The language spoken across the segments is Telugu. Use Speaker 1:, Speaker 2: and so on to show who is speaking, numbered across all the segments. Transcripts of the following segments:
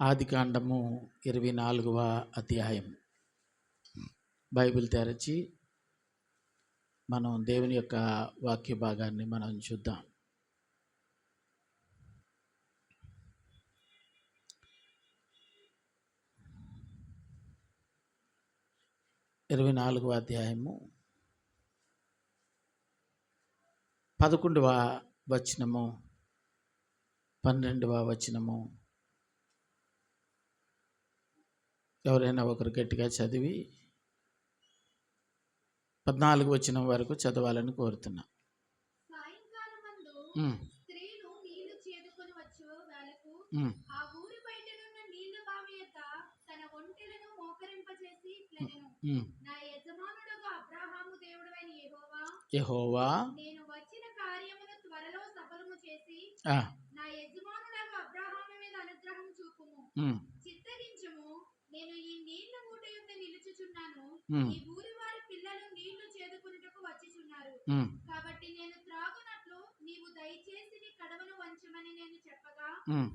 Speaker 1: ఆదికాండము 24వ అధ్యాయం. బైబిల్ తెరచి మనం దేవుని యొక్క వాక్య భాగాన్ని మనం చూద్దాం. ఇరవై 24వ అధ్యాయము 11వ వచనము 12వ వచనము ఎవరైనా ఒకరు గట్టిగా చదివి 14వ వచనం వరకు చదవాలని కోరుతున్నా. యెహోవా నేను వచ్చిన కార్యమును త్వరలో సఫలము చేసి నా యజమానుడగు అబ్రహాము మీద అనుగ్రహం చూపుము. చిత్తగించుము, నేను ఈ నీళ్ల ఊట యొద్ద నిలుచుచున్నాను. ఈ ఊరి వారి పిల్లలు నీళ్లు చేదుకొనుటకు వచ్చిచున్నారు. కాబట్టి నేను త్రాగునట్లు నీవు దయచేసి నీ కడవను వంచమని నేను చెప్పగా,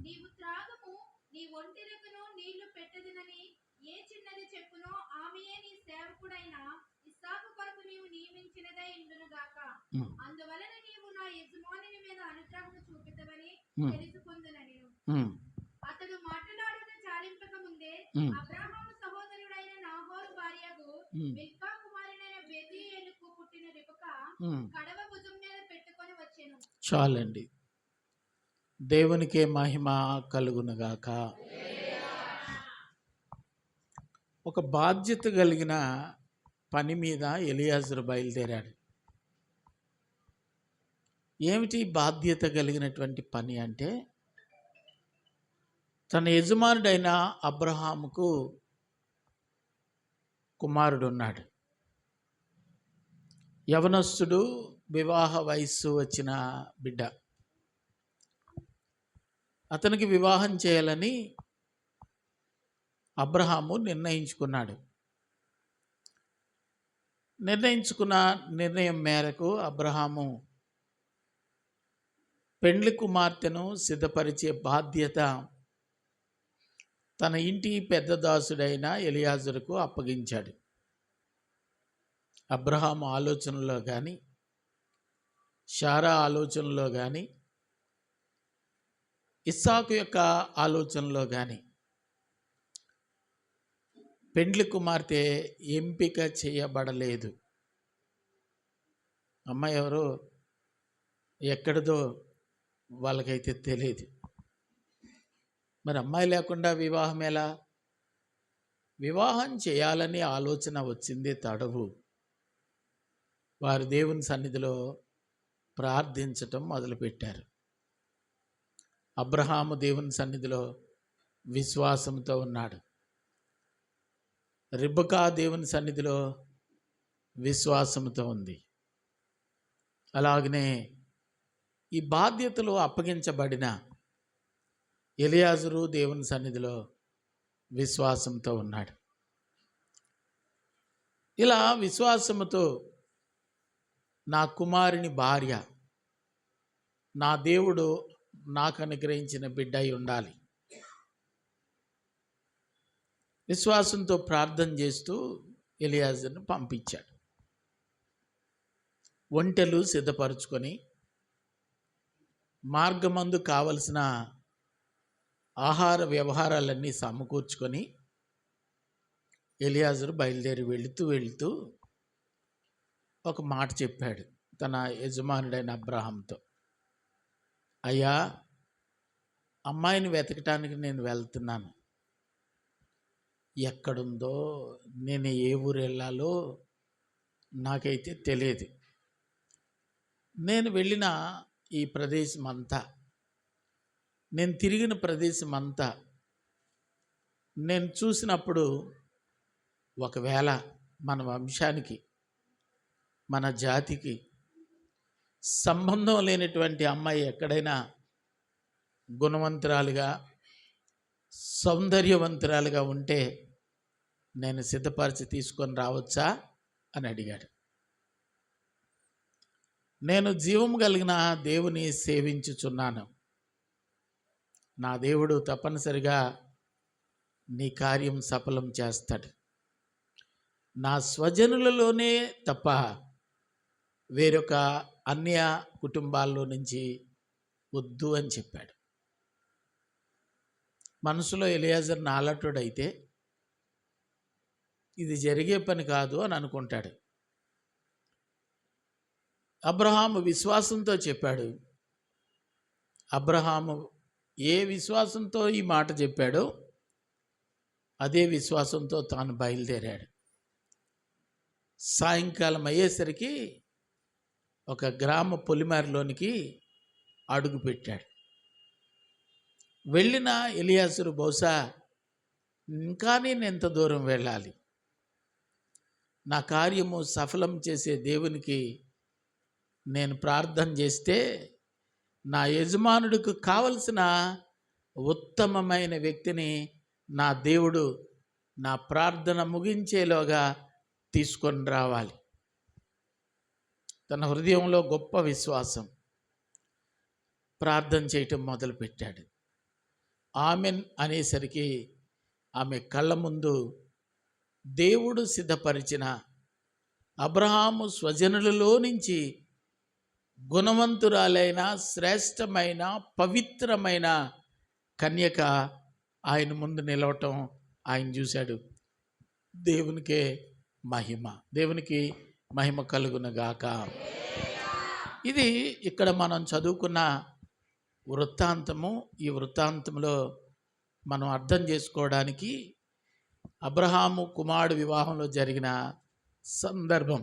Speaker 1: నీవు త్రాగము, నీ ఒంటెలకును నీళ్లు పెట్టదునని ఏ చిన్నది చెప్పునో ఆమెయే నీ సేవకుడైన ఇస్సాకు కొరకు నీవు నియమించినదై ఉండును గాక. అందువలన నీవు నా యజమానుని మీద అనుగ్రహము చూపితవని తెలుసుకొందునని. అతడు మాట్లాడుట చాలింపక ముందే అబ్రహాము సహోదరుడైన నాహోరు భార్యకు మిల్కా కుమారుడైన బెతూయేలుకు పుట్టిన రిబకా కడవ భుజం మీద పెట్టుకొని వచ్చెను. చాలండి. దేవునికే మహిమ కలుగునుగాక. ఒక బాధ్యత కలిగిన పని మీద ఎలియాజరు బయలుదేరాడు. ఏమిటి బాధ్యత కలిగినటువంటి పని అంటే, తన యజమానుడైన అబ్రహాముకు కుమారుడు ఉన్నాడు. యవనస్తుడు, వివాహ వయస్సు వచ్చిన బిడ్డ. అతనికి వివాహం చేయాలని అబ్రహాము నిర్ణయించుకున్నాడు. నిర్ణయించుకున్న నిర్ణయం మేరకు అబ్రహాము పెండ్లి కుమార్తెను సిద్ధపరిచే బాధ్యత తన ఇంటి పెద్ద దాసుడైన ఎలియాజరుకు అప్పగించాడు. అబ్రహాము ఆలోచనలో కానీ, శారా ఆలోచనలో కానీ, ఇస్సాకు యొక్క ఆలోచనలో కానీ పెండ్లి కుమార్తె ఎంపిక చేయబడలేదు. అమ్మాయి ఎవరో ఎక్కడిదో వాళ్ళకైతే తెలియదు. మరి అమ్మాయి లేకుండా వివాహం ఎలా? వివాహం చేయాలని ఆలోచన వచ్చింది తడవు. వారు దేవుని సన్నిధిలో ప్రార్థించటం మొదలుపెట్టారు. అబ్రహాము దేవుని సన్నిధిలో విశ్వాసంతో ఉన్నాడు. రిబకా దేవుని సన్నిధిలో విశ్వాసంతో ఉంది. అలాగనే ఈ బాధ్యతలు అప్పగించబడిన ఎలియాజరు దేవుని సన్నిధిలో విశ్వాసంతో ఉన్నాడు. ఇలా విశ్వాసముతో నా కుమారుని భార్య నా దేవుడు నాకు అనుగ్రహించిన బిడ్డ అయి ఉండాలి. విశ్వాసంతో ప్రార్థన చేస్తూ ఎలియాజరును పంపించాడు. ఒంటెలు సిద్ధపరచుకొని మార్గమందు కావలసిన ఆహార వ్యవహారాలన్నీ సమకూర్చుకొని ఎలియాజరు బయలుదేరి వెళుతూ ఒక మాట చెప్పాడు తన యజమానుడైన అబ్రహాంతో. అయ్యా, అమ్మాయిని వెతకటానికి నేను వెళ్తున్నాను. ఎక్కడుందో, నేను ఏ ఊరు వెళ్ళాలో నాకైతే తెలియదు. నేను వెళ్ళిన ఈ ప్రదేశం అంతా, నేను తిరిగిన ప్రదేశం అంతా నేను చూసినప్పుడు ఒకవేళ మన వంశానికి, మన జాతికి సంబంధం లేనటువంటి అమ్మాయి ఎక్కడైనా గుణవంతురాలుగా, సౌందర్యవంతురాలుగా ఉంటే నేను సిద్ధపరిచి తీసుకొని రావచ్చా అని అడిగాడు. నేను జీవం కలిగిన దేవుని సేవించుచున్నాను. నా దేవుడు తప్పనిసరిగా
Speaker 2: నీ కార్యం సఫలం చేస్తాడు. నా స్వజనులలోనే తప్ప వేరొక అన్య కుటుంబాల్లో నుంచి వద్దు అని చెప్పాడు. మనసులో ఎలియాజర్ నాలటుడైతే ఇది జరిగే పని కాదు అని అనుకుంటాడు. అబ్రహాము విశ్వాసంతో చెప్పాడు. అబ్రహాము ఏ విశ్వాసంతో ఈ మాట చెప్పాడో అదే విశ్వాసంతో తాను బయలుదేరాడు. సాయంకాలం అయ్యేసరికి ఒక గ్రామ పొలిమేరలోనికి అడుగు పెట్టాడు. వెళ్ళిన ఎలియాజరు బహుశా ఇంకా నేను ఎంత దూరం వెళ్ళాలి, నా కార్యము సఫలం చేసే దేవునికి నేను ప్రార్థన చేస్తే నా యజమానుడికి కావలసిన ఉత్తమమైన వ్యక్తిని నా దేవుడు నా ప్రార్థన ముగించేలోగా తీసుకొని రావాలి. తన హృదయంలో గొప్ప విశ్వాసం, ప్రార్థన చేయటం మొదలుపెట్టాడు. ఆమెన్ అనేసరికి ఆమె కళ్ళ ముందు దేవుడు సిద్ధపరిచిన అబ్రహాము స్వజనులలో నుంచి గుణవంతురాలైన శ్రేష్టమైన పవిత్రమైన కన్యక ఆయన ముందు నిలవటం ఆయన చూశాడు. దేవునికే మహిమ, దేవునికి మహిమ కలుగునగాక. ఇది ఇక్కడ మనం చదువుకున్న వృత్తాంతము. ఈ వృత్తాంతంలో మనం అర్థం చేసుకోవడానికి అబ్రహాము కుమారుడు వివాహంలో జరిగిన సందర్భం.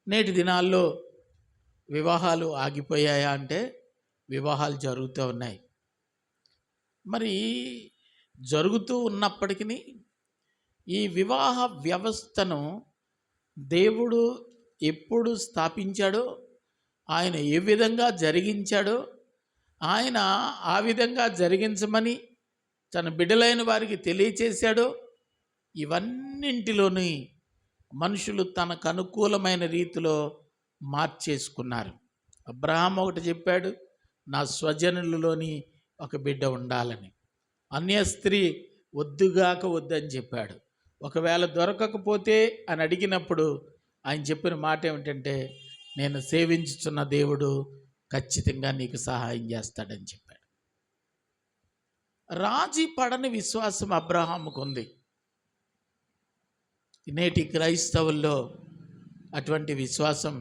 Speaker 2: నేటి దినాల్లో వివాహాలు ఆగిపోయాయా అంటే వివాహాలు జరుగుతూ ఉన్నాయి. మరి జరుగుతూ ఉన్నప్పటికీ ఈ వివాహ వ్యవస్థను దేవుడు ఎప్పుడు స్థాపించాడో, ఆయన ఏ విధంగా జరిగించాడో, ఆయన ఆ విధంగా జరిగించమని తన బిడ్డలైన వారికి తెలియచేశాడో, ఇవన్నింటిలోని మనుషులు తనకు అనుకూలమైన రీతిలో మార్చేసుకున్నారు. అబ్రహాం ఒకటి చెప్పాడు, నా స్వజనులలోని ఒక బిడ్డ ఉండాలని. అన్య స్త్రీ వద్దుగాక వద్దని చెప్పాడు. ఒకవేళ దొరకకపోతే అని అడిగినప్పుడు ఆయన చెప్పిన మాట ఏమిటంటే, నేను సేవించుచున్న దేవుడు ఖచ్చితంగా నీకు సహాయం చేస్తాడని చెప్పాడు. రాజీ పడని విశ్వాసం అబ్రహాముకు ఉంది. నేటి క్రైస్తవుల్లో అటువంటి విశ్వాసం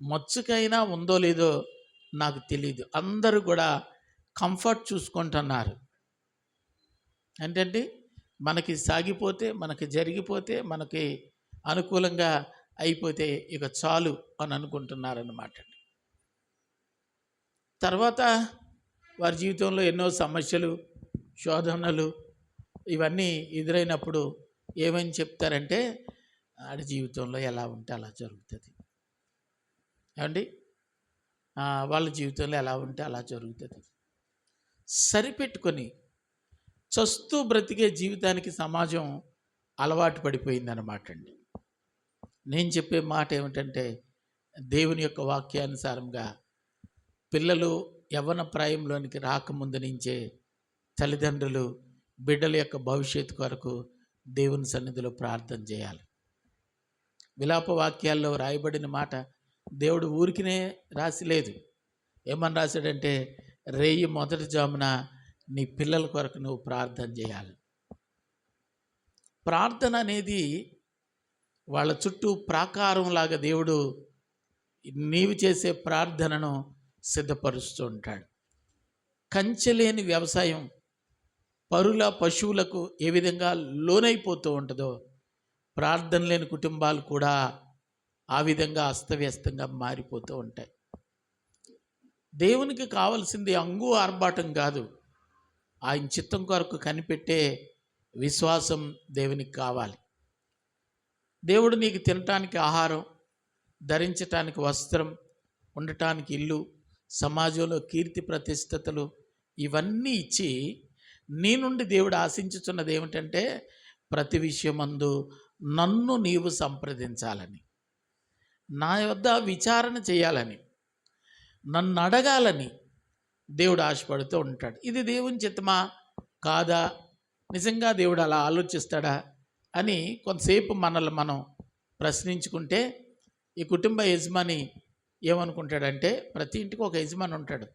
Speaker 2: మచ్చుకైనా ఉందో లేదో నాకు తెలియదు. అందరూ కూడా కంఫర్ట్ చూసుకుంటున్నారు. ఏంటంటే మనకి సాగిపోతే, మనకి జరిగిపోతే, మనకి అనుకూలంగా అయిపోతే ఇక చాలు అని అనుకుంటున్నారన్నమాట. తర్వాత వారి జీవితంలో ఎన్నో సమస్యలు, శోధనలు ఇవన్నీ ఎదురైనప్పుడు ఏమని చెప్తారంటే, ఆడి జీవితంలో ఎలా ఉంటే అలా జరుగుతుంది. ఏమండి, వాళ్ళ జీవితంలో ఎలా ఉంటే అలా జరుగుతుంది. సరిపెట్టుకొని చస్తూ బ్రతికే జీవితానికి సమాజం అలవాటు పడిపోయిందన్నమాట అండి. నేను చెప్పే మాట ఏమిటంటే, దేవుని యొక్క వాక్యానుసారంగా పిల్లలు యవ్వన ప్రాయంలోనికి రాకముందు నుంచే తల్లిదండ్రులు బిడ్డల యొక్క భవిష్యత్తు కొరకు దేవుని సన్నిధిలో ప్రార్థన చేయాలి. విలాప వాక్యాల్లో రాయబడిన మాట దేవుడు ఊరికినే రాసిలేదు. ఏమని రాశాడంటే, రేయి మొదటి జామున నీ పిల్లల కొరకు నువ్వు ప్రార్థన చేయాలి. ప్రార్థన అనేది వాళ్ళ చుట్టూ ప్రాకారంలాగా దేవుడు నీవు చేసే ప్రార్థనను సిద్ధపరుస్తూ ఉంటాడు. కంచెలేని వ్యవసాయం పరుల పశువులకు ఏ విధంగా లోనైపోతూ ఉంటుందో, ప్రార్థన లేని కుటుంబాలు కూడా ఆ విధంగా అస్తవ్యస్తంగా మారిపోతూ ఉంటాయి. దేవునికి కావాల్సింది అంగు ఆర్భాటం కాదు, ఆయన చిత్తం కొరకు కనిపెట్టే విశ్వాసం దేవునికి కావాలి. దేవుడు నీకు తినటానికి ఆహారం, ధరించటానికి వస్త్రం, ఉండటానికి ఇల్లు, సమాజంలో కీర్తి ప్రతిష్టతలు ఇవన్నీ ఇచ్చి నీ నుండి దేవుడు ఆశించుచున్నది ఏమిటంటే, ప్రతి విషయమందు నన్ను నీవు సంప్రదించాలని, నా వద్ద విచారణ చేయాలని, నన్ను అడగాలని దేవుడు ఆశపడుతూ ఉంటాడు. ఇది దేవుని చిత్తమా కాదా నిజంగా దేవుడు అలా ఆలోచిస్తాడా అని కొంతసేపు మనల్ని మనం ప్రశ్నించుకుంటే, ఈ కుటుంబ యజమాని ఏమనుకుంటాడంటే, ప్రతి ఇంటికి ఒక యజమాని ఉంటాడు.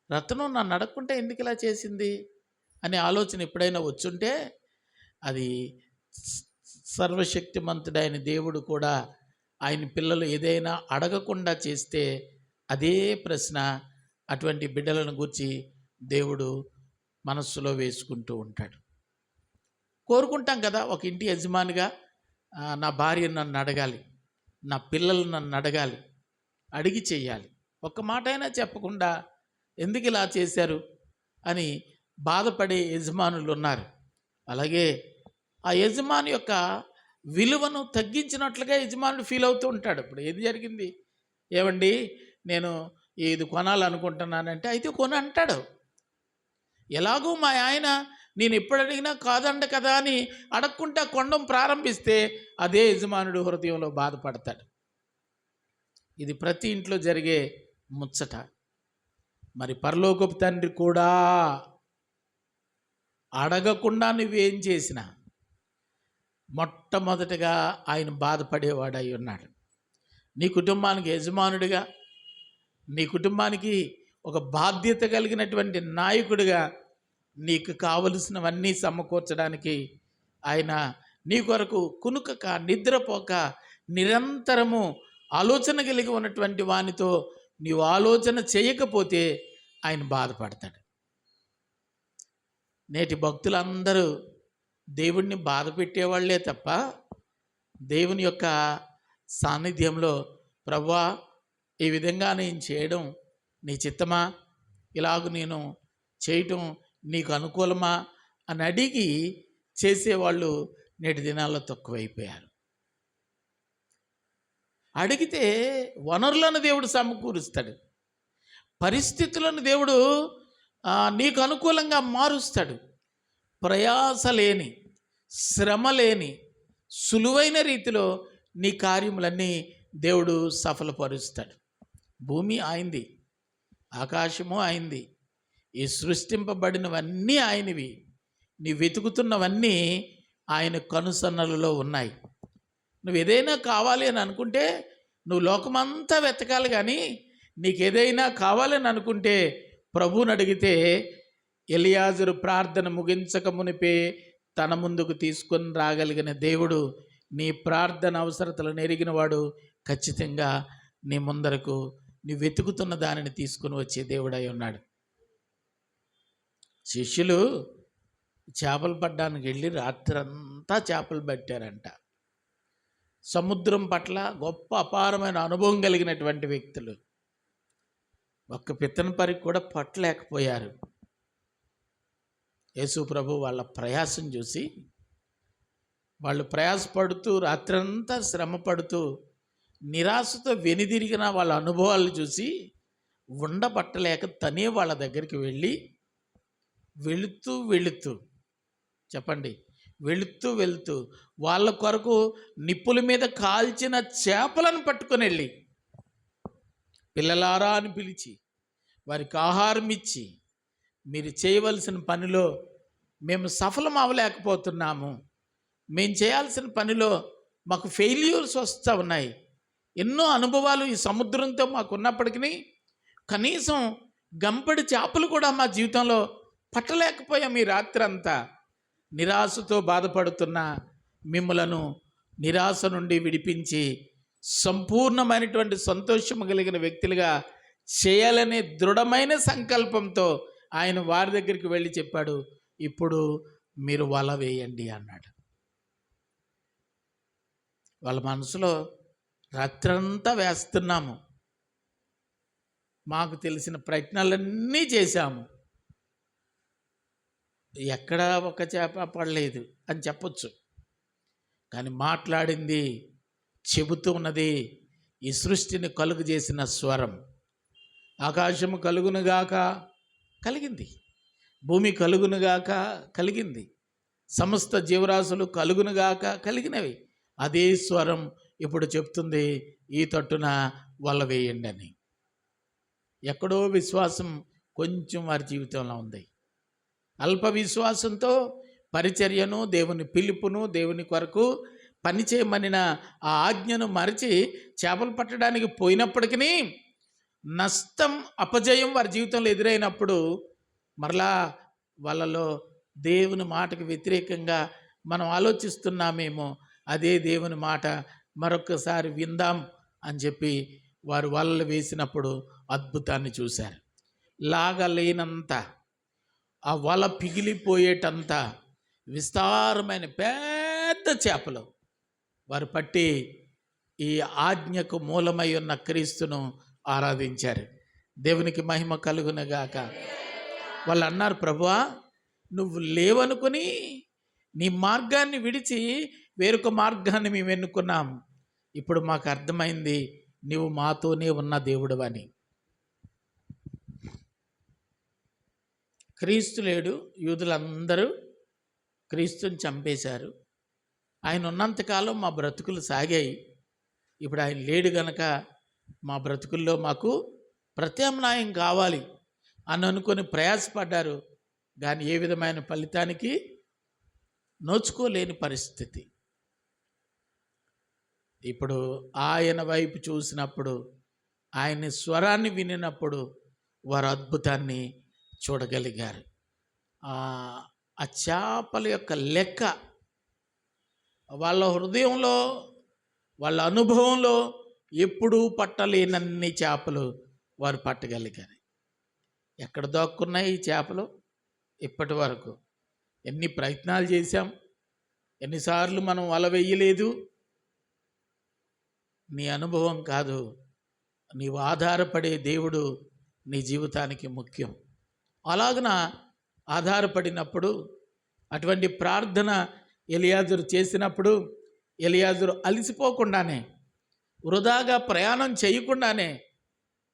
Speaker 2: రత్నం నన్ను అడగకుంటే ఎందుకు ఇలా చేసింది అనే ఆలోచన ఎప్పుడైనా వచ్చుంటే, అది సర్వశక్తిమంతుడైన దేవుడు కూడా ఆయన పిల్లలు ఏదైనా అడగకుండా చేస్తే అదే ప్రశ్న అటువంటి బిడ్డలను గూర్చి దేవుడు మనస్సులో వేసుకుంటూ ఉంటాడు. కోరుకుంటాం కదా, ఒక ఇంటి యజమానిగా నా భార్య నన్ను అడగాలి, నా పిల్లలు నన్ను అడగాలి, అడిగి చెయ్యాలి. ఒక్క మాట అయినా చెప్పకుండా ఎందుకు ఇలా చేశారు అని బాధపడే యజమానులు ఉన్నారు. అలాగే ఆ యజమాని యొక్క విలువను తగ్గించినట్లుగా యజమానుడు ఫీల్ అవుతూ ఉంటాడు. ఇప్పుడు ఏది జరిగింది, ఏమండి నేను ఇది కొనాలనుకుంటున్నానంటే అయితే కొని అంటాడు. ఎలాగూ మా ఆయన నేను ఎప్పుడు అడిగినా కాదండ కదా అని అడగకుండా కొండం ప్రారంభిస్తే అదే యజమానుడు హృదయంలో బాధపడతాడు. ఇది ప్రతి ఇంట్లో జరిగే ముచ్చట. మరి పరలోకపు తండ్రి కూడా అడగకుండా నువ్వేం చేసినా మొట్టమొదటిగా ఆయన బాధపడేవాడై ఉన్నాడు. నీ కుటుంబానికి యజమానుడిగా, నీ కుటుంబానికి ఒక బాధ్యత కలిగినటువంటి నాయకుడిగా నీకు కావలసినవన్నీ సమకూర్చడానికి ఆయన నీ కొరకు కునుకక నిద్రపోక నిరంతరము ఆలోచన కలిగి ఉన్నటువంటి వానితో నీవు ఆలోచన చేయకపోతే ఆయన బాధపడతాడు. నేటి భక్తులందరూ దేవుణ్ణి బాధ పెట్టేవాళ్లే తప్ప దేవుని యొక్క సాన్నిధ్యంలో ప్రభువా ఈ విధంగా నేను చేయడం నీ చిత్తమా, ఇలాగ నేను చేయటం నీకు అనుకూలమా అని అడిగి చేసేవాళ్ళు నేటి దినాల్లో తక్కువైపోయారు. అడిగితే వనరులను దేవుడు సమకూరుస్తాడు, పరిస్థితులను దేవుడు నీకు అనుకూలంగా మారుస్తాడు. ప్రయాస లేని, శ్రమ లేని, సులువైన రీతిలో నీ కార్యములన్నీ దేవుడు సఫలపరుస్తాడు. భూమి ఆయనది, ఆకాశము ఆయనది, ఈ సృష్టింపబడినవన్నీ ఆయనవి. నీ వెతుకుతున్నవన్నీ ఆయన కనుసన్నలలో ఉన్నాయి. నువ్వు ఏదైనా కావాలి అని అనుకుంటే నువ్వు లోకమంతా వెతకాలి, కానీ నీకు ఏదైనా కావాలని అనుకుంటే ప్రభువుని అడిగితే ఎలియాజరు ప్రార్థన ముగించక మునిపే తన ముందుకు తీసుకొని రాగలిగిన దేవుడు, నీ ప్రార్థన అవసరతలను ఎరిగినవాడు, ఖచ్చితంగా నీ ముందరకు నీ వెతుకుతున్న దానిని తీసుకుని వచ్చే దేవుడై ఉన్నాడు. శిష్యులు చేపలు పట్టడానికి వెళ్ళి రాత్రంతా చేపలు పట్టారంట. సముద్రం పట్ల గొప్ప అపారమైన అనుభవం కలిగినటువంటి వ్యక్తులు ఒక్క పిత్తన పరికి కూడా పట్టలేకపోయారు. యేసు ప్రభు వాళ్ళ ప్రయాసం చూసి, వాళ్ళు ప్రయాసపడుతూ రాత్రంతా శ్రమ పడుతూ నిరాశతో వెనుదిరిగిన వాళ్ళ అనుభవాలు చూసి ఉండబట్టలేక తనే వాళ్ళ దగ్గరికి వెళ్ళి వెళుతూ చెప్పండి, వెళుతూ వాళ్ళ కొరకు నిప్పుల మీద కాల్చిన చేపలను పట్టుకొని వెళ్ళి పిల్లలారా అని పిలిచి వారికి ఆహారం ఇచ్చి, మీరు చేయవలసిన పనిలో మేము సఫలం అవ్వలేకపోతున్నాము, మేము చేయాల్సిన పనిలో మాకు ఫెయిల్యూర్స్ వస్తూ ఉన్నాయి, ఎన్నో అనుభవాలు ఈ సముద్రంతో మాకు ఉన్నప్పటికీ కనీసం గంపడి చేపలు కూడా మా జీవితంలో పట్టలేకపోయాం. ఈ రాత్రి అంతా నిరాశతో బాధపడుతున్న మిమ్మలను నిరాశ నుండి విడిపించి సంపూర్ణమైనటువంటి సంతోషం కలిగిన వ్యక్తులుగా చేయాలనే దృఢమైన సంకల్పంతో ఆయన వారి దగ్గరికి వెళ్ళి చెప్పాడు, ఇప్పుడు మీరు వల వేయండి అన్నాడు. వాళ్ళ మనసులో రాత్రంతా వేస్తున్నాము, మాకు తెలిసిన ప్రయత్నాలన్నీ చేశాము, ఎక్కడా ఒక చేప పడలేదు అని చెప్పొచ్చు. కానీ మాట్లాడింది, చెబుతూ ఉన్నది ఈ సృష్టిని కలుగు చేసిన స్వరం. ఆకాశము కలుగునుగాక కలిగింది, భూమి కలుగునుగాక కలిగింది, సమస్త జీవరాశులు కలుగునుగాక కలిగినవి. అదే స్వరం ఇప్పుడు చెప్తుంది, ఈ తట్టున వల వేయండి అని. ఎక్కడో విశ్వాసం కొంచెం వారి జీవితంలో ఉంది. అల్ప విశ్వాసంతో పరిచర్యను, దేవుని పిలుపును, దేవుని కొరకు పనిచేయమనిన ఆ ఆజ్ఞను మరిచి చేపలు పట్టడానికి పోయినప్పటికీ నష్టం, అపజయం వారి జీవితంలో ఎదురైనప్పుడు మరలా వాళ్ళలో దేవుని మాటకు వ్యతిరేకంగా మనం ఆలోచిస్తున్నామేమో, అదే దేవుని మాట మరొకసారి విందాం అని చెప్పి వారు వలలు వేసినప్పుడు అద్భుతాన్ని చూశారు. లాగలేనంత, ఆ వల పిగిలిపోయేటంత విస్తారమైన పెద్ద చేపలు వారు పట్టి ఈ ఆజ్ఞకు మూలమై ఉన్న క్రీస్తును ఆరాధించారు. దేవునికి మహిమ కలుగునగాక. వాళ్ళు అన్నారు, ప్రభువా నువ్వు లేవనుకుని నీ మార్గాన్ని విడిచి వేరొక మార్గాన్ని మేము ఎన్నుకున్నాం. ఇప్పుడు మాకు అర్థమైంది నీవు మాతోనే ఉన్న దేవుడు అని. క్రీస్తు లేడు, యూదులందరూ క్రీస్తుని చంపేశారు. ఆయన ఉన్నంతకాలం మా బ్రతుకులు సాగాయి. ఇప్పుడు ఆయన లేడు గనక మా బ్రతుకుల్లో మాకు ప్రత్యామ్నాయం కావాలి అని అనుకొని ప్రయాసపడ్డారు. కానీ ఏ విధమైన ఫలితానికి నోచుకోలేని పరిస్థితి. ఇప్పుడు ఆయన వైపు చూసినప్పుడు, ఆయన స్వరాన్ని వినినప్పుడు వారు అద్భుతాన్ని చూడగలిగారు. ఆ చేపల యొక్క లెక్క వాళ్ళ హృదయంలో, వాళ్ళ అనుభవంలో ఎప్పుడూ పట్టలేనన్ని చేపలు వారు పట్టగలిగారు. ఎక్కడ దాక్కున్నాయి ఈ చేపలు? ఇప్పటి వరకు ఎన్ని ప్రయత్నాలు చేశాం, ఎన్నిసార్లు మనం వల వేయలేదు. నీ అనుభవం కాదు, నీవు ఆధారపడే దేవుడు నీ జీవితానికి ముఖ్యం. అలాగున ఆధారపడినప్పుడు, అటువంటి ప్రార్థన ఎలియాజరు చేసినప్పుడు, ఎలియాజరు అలసిపోకుండానే, వృధాగా ప్రయాణం చేయకుండానే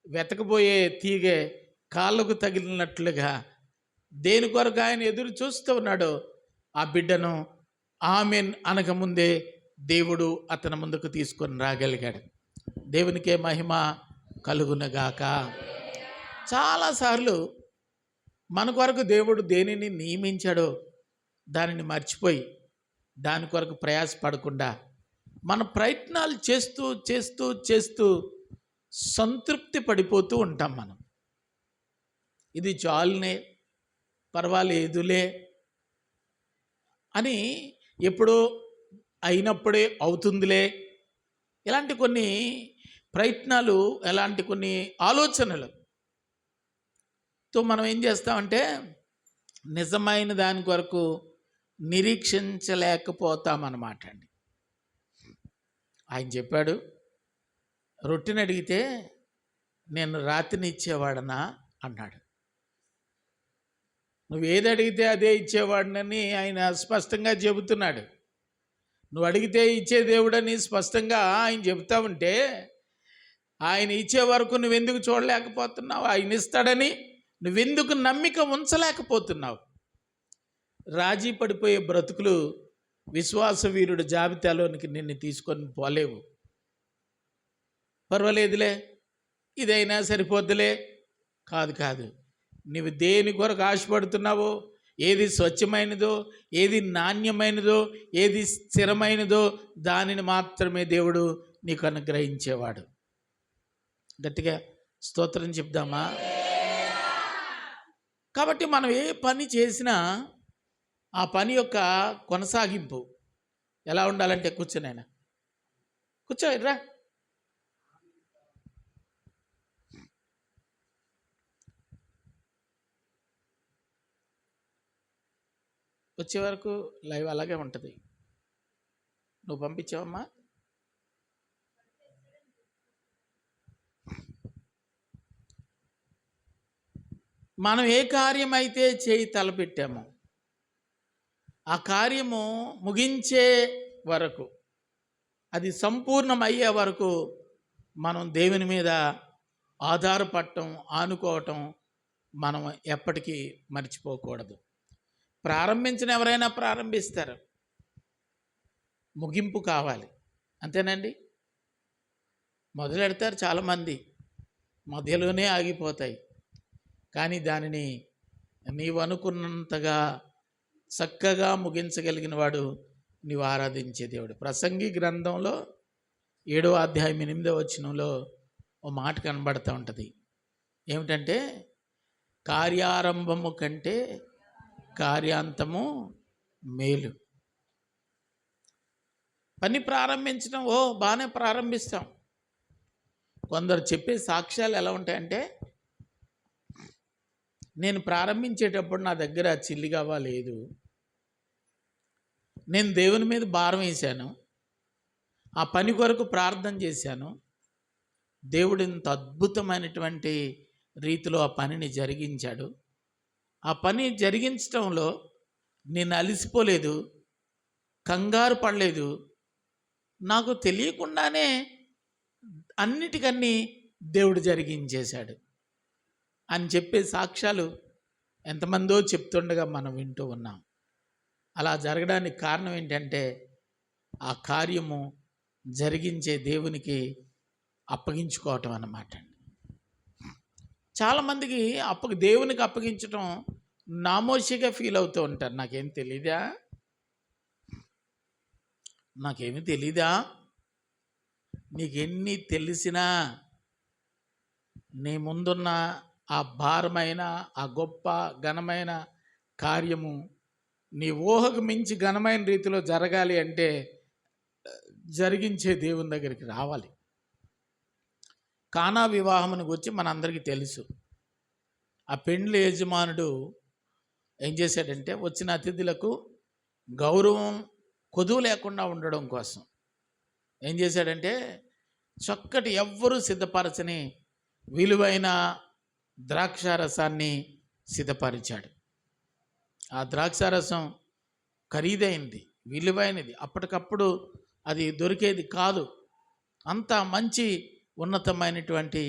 Speaker 2: వెతకబోయే తీగె కాళ్ళకు తగిలినట్లుగా దేని కొరకు ఆయన ఎదురు చూస్తూ ఉన్నాడో ఆ బిడ్డను ఆమెన్ అనకముందే దేవుడు అతని ముందుకు తీసుకొని రాగలిగాడు. దేవునికే మహిమ కలుగునగాక. చాలాసార్లు మన కొరకు దేవుడు దేనిని నియమించాడో దానిని మర్చిపోయి దాని కొరకు ప్రయాసపడకుండా మన ప్రయత్నాలు చేస్తూ చేస్తూ చేస్తూ సంతృప్తి పడిపోతూ ఉంటాం. మనం ఇది చాలునే, పర్వాలేదులే అని, ఎప్పుడో అయినప్పుడే అవుతుందిలే, ఇలాంటి కొన్ని ప్రయత్నాలు, ఇలాంటి కొన్ని ఆలోచనలతో మనం ఏం చేస్తామంటే నిజమైన దాని కొరకు నిరీక్షించలేకపోతామన్నమాట అండి. ఆయన చెప్పాడు, రొట్టెని అడిగితే నేను రాతిని ఇచ్చేవాడనా అన్నాడు. నువ్వు ఏది అడిగితే అదే ఇచ్చేవాడినని ఆయన స్పష్టంగా చెబుతున్నాడు. నువ్వు అడిగితే ఇచ్చే దేవుడని స్పష్టంగా ఆయన చెబుతా ఉంటే, ఆయన ఇచ్చే వరకు నువ్వెందుకు చూడలేకపోతున్నావు? ఆయన ఇస్తాడని నువ్వెందుకు నమ్మిక ఉంచలేకపోతున్నావు? రాజీ పడిపోయే బ్రతుకులు విశ్వాస వీరుడు జాబితాలోనికి నిన్ను తీసుకొని పోలేవు. పర్వాలేదులే, ఇదైనా సరిపోద్దులే, కాదు. నువ్వు దేని కొరకు ఆశపడుతున్నావో, ఏది స్వచ్ఛమైనదో, ఏది నాణ్యమైనదో, ఏది స్థిరమైనదో దానిని మాత్రమే దేవుడు నీకు అనుగ్రహించేవాడు. గట్టిగా స్తోత్రం చెప్దామా? కాబట్టి మనం ఏ పని చేసినా ఆ పని యొక్క కొనసాగింపు ఎలా ఉండాలంటే, కూర్చోనైనా కూర్చో, రా, వచ్చే వరకు లైవ్ అలాగే ఉంటుంది. నువ్వు పంపించావమ్మా? మనం ఏ కార్యమైతే చేయి తలపెట్టామో ఆ కార్యము ముగించే వరకు, అది సంపూర్ణమయ్యే వరకు మనం దేవుని మీద ఆధారపడటం, ఆనుకోవటం మనం ఎప్పటికీ మర్చిపోకూడదు. ప్రారంభించిన ఎవరైనా ప్రారంభిస్తారు, ముగింపు కావాలి, అంతేనండి. మొదలెడతారు చాలామంది, మధ్యలోనే ఆగిపోతాయి. కానీ దానిని నీవు అనుకున్నంతగా చక్కగా ముగించగలిగిన వాడు నీవు ఆరాధించే దేవుడు. ప్రసంగి గ్రంథంలో 7వ అధ్యాయం 8వ వచనంలో ఓ మాట కనబడుతూ ఉంటుంది. ఏమిటంటే, కార్యారంభము కంటే కార్యాంతము మేలు. పని ప్రారంభించడం బాగానే ప్రారంభిస్తాం. కొందరు చెప్పే సాక్ష్యాలు ఎలా ఉంటాయంటే, నేను ప్రారంభించేటప్పుడు నా దగ్గర చిల్లిగవ్వ లేదు, నేను దేవుని మీద భారం వేశాను, ఆ పని కొరకు ప్రార్థన చేశాను, దేవుడు ఇంత అద్భుతమైనటువంటి రీతిలో ఆ పనిని జరిగించాడు, ఆ పని జరిగించడంలో నేను అలసిపోలేదు, కంగారు పడలేదు, నాకు తెలియకుండానే అన్నిటికన్నీ దేవుడు జరిగించేశాడు అని చెప్పే సాక్ష్యాలు ఎంతమందో చెప్తుండగా మనం వింటూ ఉన్నాం. అలా జరగడానికి కారణం ఏంటంటే, ఆ కార్యము జరిగించే దేవునికి అప్పగించుకోవటం అన్నమాట. చాలామందికి దేవునికి అప్పగించటం నామోషిగా ఫీల్ అవుతూ ఉంటారు. నాకేమి తెలీదా? నీకెన్ని తెలిసినా నీ ముందున్న ఆ భారమైన, ఆ గొప్ప ఘనమైన కార్యము నీ ఊహకు మించి ఘనమైన రీతిలో జరగాలి అంటే జరిగించే దేవుని దగ్గరికి రావాలి. కానా వివాహమును గురించి మనందరికీ తెలుసు. ఆ పెండ్లి యజమానుడు ఏం చేశాడంటే, వచ్చిన అతిథులకు గౌరవం కొదువు లేకుండా ఉండడం కోసం ఏం చేశాడంటే, చక్కటి ఎవ్వరూ సిద్ధపరచని విలువైన ద్రాక్షారసాన్ని సిద్ధపరిచాడు. ఆ ద్రాక్షారసం ఖరీదైంది, విలువైనది, అప్పటికప్పుడు అది దొరికేది కాదు. అంత మంచి ఉన్నతమైనటువంటి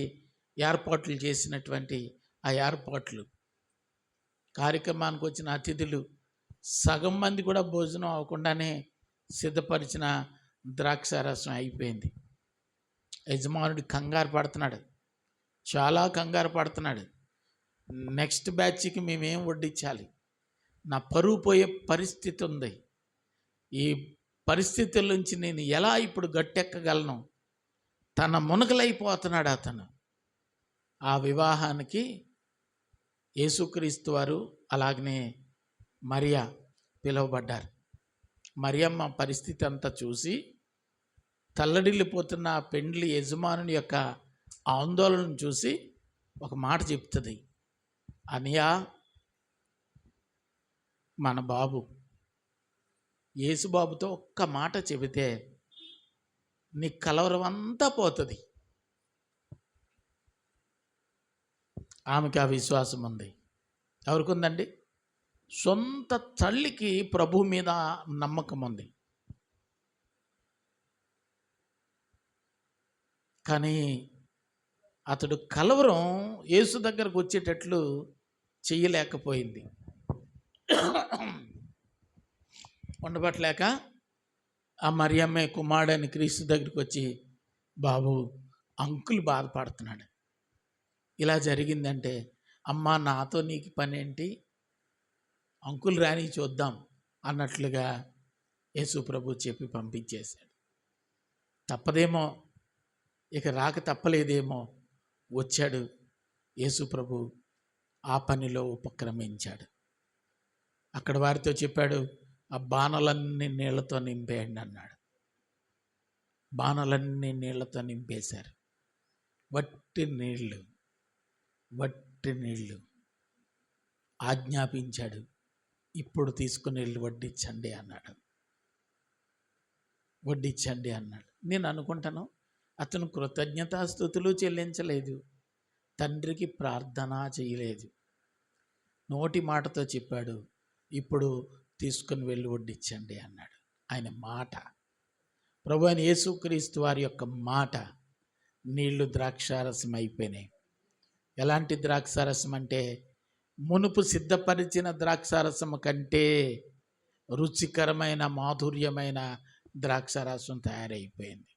Speaker 2: ఏర్పాట్లు చేసినటువంటి ఆ ఏర్పాట్లు, కార్యక్రమానికి వచ్చిన అతిథులు సగం మంది కూడా భోజనం అవ్వకుండానే సిద్ధపరిచిన ద్రాక్షారసం అయిపోయింది. యజమానుడు కంగారు పడుతున్నాడు, చాలా కంగారు పడుతున్నాడు. నెక్స్ట్ బ్యాచ్కి మేమేం వడ్డించాలి, నా పరువు పోయే పరిస్థితి ఉంది, ఈ పరిస్థితుల నుంచి నేను ఎలా ఇప్పుడు గట్టెక్కగలను? తన మునకలైపోతున్నాడు అతను. ఆ వివాహానికి యేసుక్రీస్తు వారు అలాగనే మరియా పిలువబడ్డారు. మరియమ్మ పరిస్థితి అంతా చూసి తల్లడిల్లిపోతున్న పెండ్లి యజమానుని యొక్క ఆందోళనను చూసి ఒక మాట చెప్తుంది, అనియా, మన బాబు యేసుబాబుతో ఒక్క మాట చెబితే నీ కలవరం అంతా పోతుంది. ఆమెకి ఆ విశ్వాసం ఉంది. ఎవరికి ఉందండి? సొంత తల్లికి ప్రభు మీద నమ్మకం ఉంది. కానీ అతడు కలవరం యేసు దగ్గరకు వచ్చేటట్లు చెయ్యలేకపోయింది. ఉండబట్టలేక ఆ మరియమ్మే కుమారుడని క్రీస్తు దగ్గరికి వచ్చి, బాబు అంకుల్ బాధపడుతున్నాడు, ఇలా జరిగిందంటే, అమ్మా నాతో నీకు పని ఏంటి, అంకుల్ రాని చూద్దాం అన్నట్లుగా యేసు ప్రభు చెప్పి పంపించేశాడు. తప్పదేమో, ఇక రాక తప్పలేదేమో, వచ్చాడు యేసు ప్రభు. ఆ పనిలో ఉపక్రమించాడు. అక్కడ వారితో చెప్పాడు, ఆ బాణలన్నీ నీళ్లతో నింపేయండి అన్నాడు. బాణలన్నీ నీళ్లతో నింపేశారు. వట్టి నీళ్లు ఆజ్ఞాపించాడు. ఇప్పుడు తీసుకుని వెళ్ళి వడ్డించండి అన్నాడు. నేను అనుకుంటాను, అతను కృతజ్ఞతాస్తుతులు చెల్లించలేదు, తండ్రికి ప్రార్థన చేయలేదు, నోటి మాటతో చెప్పాడు, ఇప్పుడు తీసుకుని వెళ్ళి వడ్డించండి అన్నాడు. ఆయన మాట, ప్రభు అయిన యేసుక్రీస్తు వారి యొక్క మాట, నీళ్లు ద్రాక్షారసం అయిపోయినాయి. ఎలాంటి ద్రాక్షారసం అంటే, మునుపు సిద్ధపరిచిన ద్రాక్షారసము కంటే రుచికరమైన మాధుర్యమైన ద్రాక్షారసం తయారైపోయింది.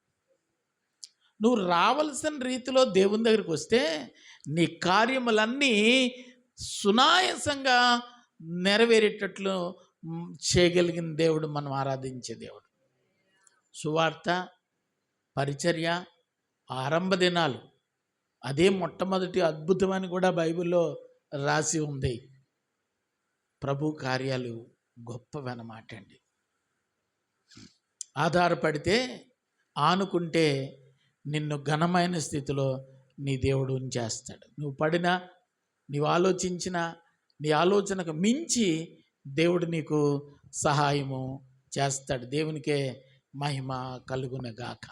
Speaker 2: నువ్వు రావలసిన రీతిలో దేవుని దగ్గరికి వస్తే నీ కార్యములన్నీ సునాయాసంగా నెరవేరేటట్లు చేయగలిగిన దేవుడు మనం ఆరాధించే దేవుడు. సువార్త, పరిచర్య, ఆరంభ దినాలు అదే మొట్టమొదటి అద్భుతం అని కూడా బైబిల్లో రాసి ఉంది. ప్రభు కార్యాలు గొప్పవన్నమాట అండి. ఆధారపడితే, ఆనుకుంటే నిన్ను ఘనమైన స్థితిలో నీ దేవుడు ఉంచేస్తాడు. నువ్వు పడినా, నీవు ఆలోచించిన, నీ ఆలోచనకు మించి దేవుడు నీకు సహాయము చేస్తాడు. దేవునికే మహిమ కలుగునగాక.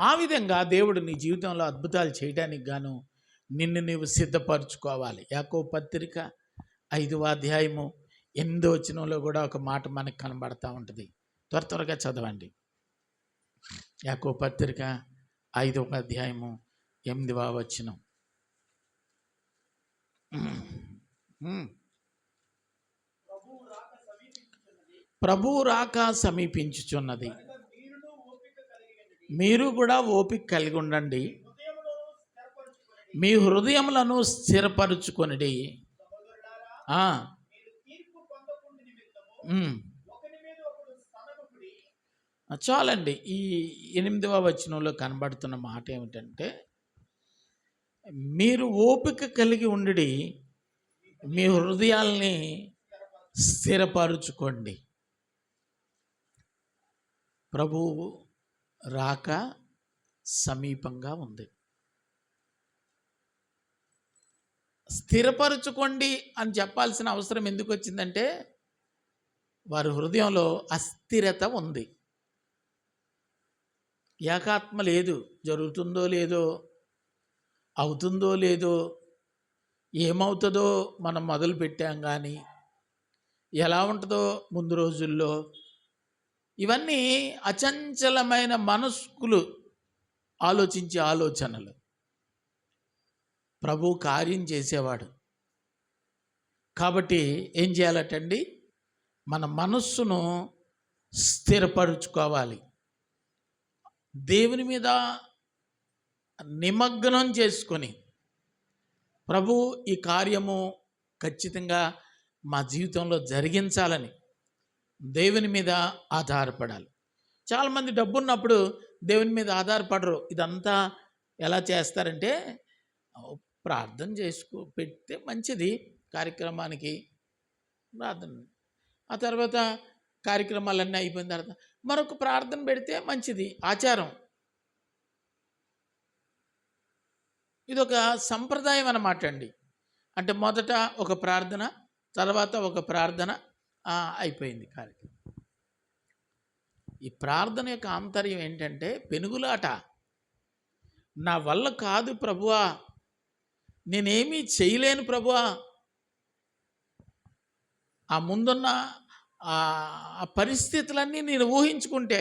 Speaker 2: ఆ విధంగా దేవుడు నీ జీవితంలో అద్భుతాలు చేయడానికి గాను నిన్ను నీవు సిద్ధపరచుకోవాలి. యాకోబు పత్రిక 5వ అధ్యాయము 8వ వచనంలో కూడా ఒక మాట మనకు కనబడతా ఉంటుంది. త్వరగా చదవండి. యాకోబు పత్రిక 5వ అధ్యాయము 8వ వచనం. ప్రభువు రాక సమీపించుచున్నది, మీరు కూడా ఓపిక కలిగి ఉండండి, మీ హృదయములను స్థిరపరచుకొనిడి. చాలండి. ఈ 8వ వచనంలో కనబడుతున్న మాట ఏమిటంటే, మీరు ఓపిక కలిగి ఉండి మీ హృదయాల్ని స్థిరపరచుకోండి. ప్రభువు రాక సమీపంగా ఉంది. స్థిరపరచుకోండి అని చెప్పాల్సిన అవసరం ఎందుకు వచ్చిందంటే, వారి హృదయంలో అస్థిరత ఉంది, ఏకాత్మ లేదు. జరుగుతుందో లేదో, అవుతుందో లేదో, ఏమవుతుందో మనం మొదలు పెట్టాం కానీ ఎలా ఉంటుందో ముందు రోజుల్లో, ఇవన్నీ అచంచలమైన మనస్కులు ఆలోచించే ఆలోచనలు. ప్రభు కార్యం చేసేవాడు కాబట్టి ఏం చేయాలటండి, మన మనస్సును స్థిరపరుచుకోవాలి. దేవుని మీద నిమగ్నం చేసుకొని, ప్రభు ఈ కార్యము ఖచ్చితంగా మా జీవితంలో జరిగించాలని దేవుని మీద ఆధారపడాలి. చాలామంది డబ్బున్నప్పుడు దేవుని మీద ఆధారపడరు. ఇదంతా ఎలా చేస్తారంటే, ప్రార్థన పెడితే మంచిది, కార్యక్రమానికి ప్రార్థన, ఆ తర్వాత కార్యక్రమాలన్నీ అయిపోయిన తర్వాత మరొక ప్రార్థన పెడితే మంచిది, ఆచారం. ఇదొక సంప్రదాయం అన్నమాట అండి. అంటే మొదట ఒక ప్రార్థన, తర్వాత ఒక ప్రార్థన, అయిపోయింది కార్యక్రమం. ఈ ప్రార్థన యొక్క ఆంతర్యం ఏంటంటే పెనుగులాట. నా వల్ల కాదు ప్రభువా, నేనేమీ చేయలేను ప్రభువా, ఆ ముందున్న ఆ పరిస్థితులన్నీ నేను ఊహించుకుంటే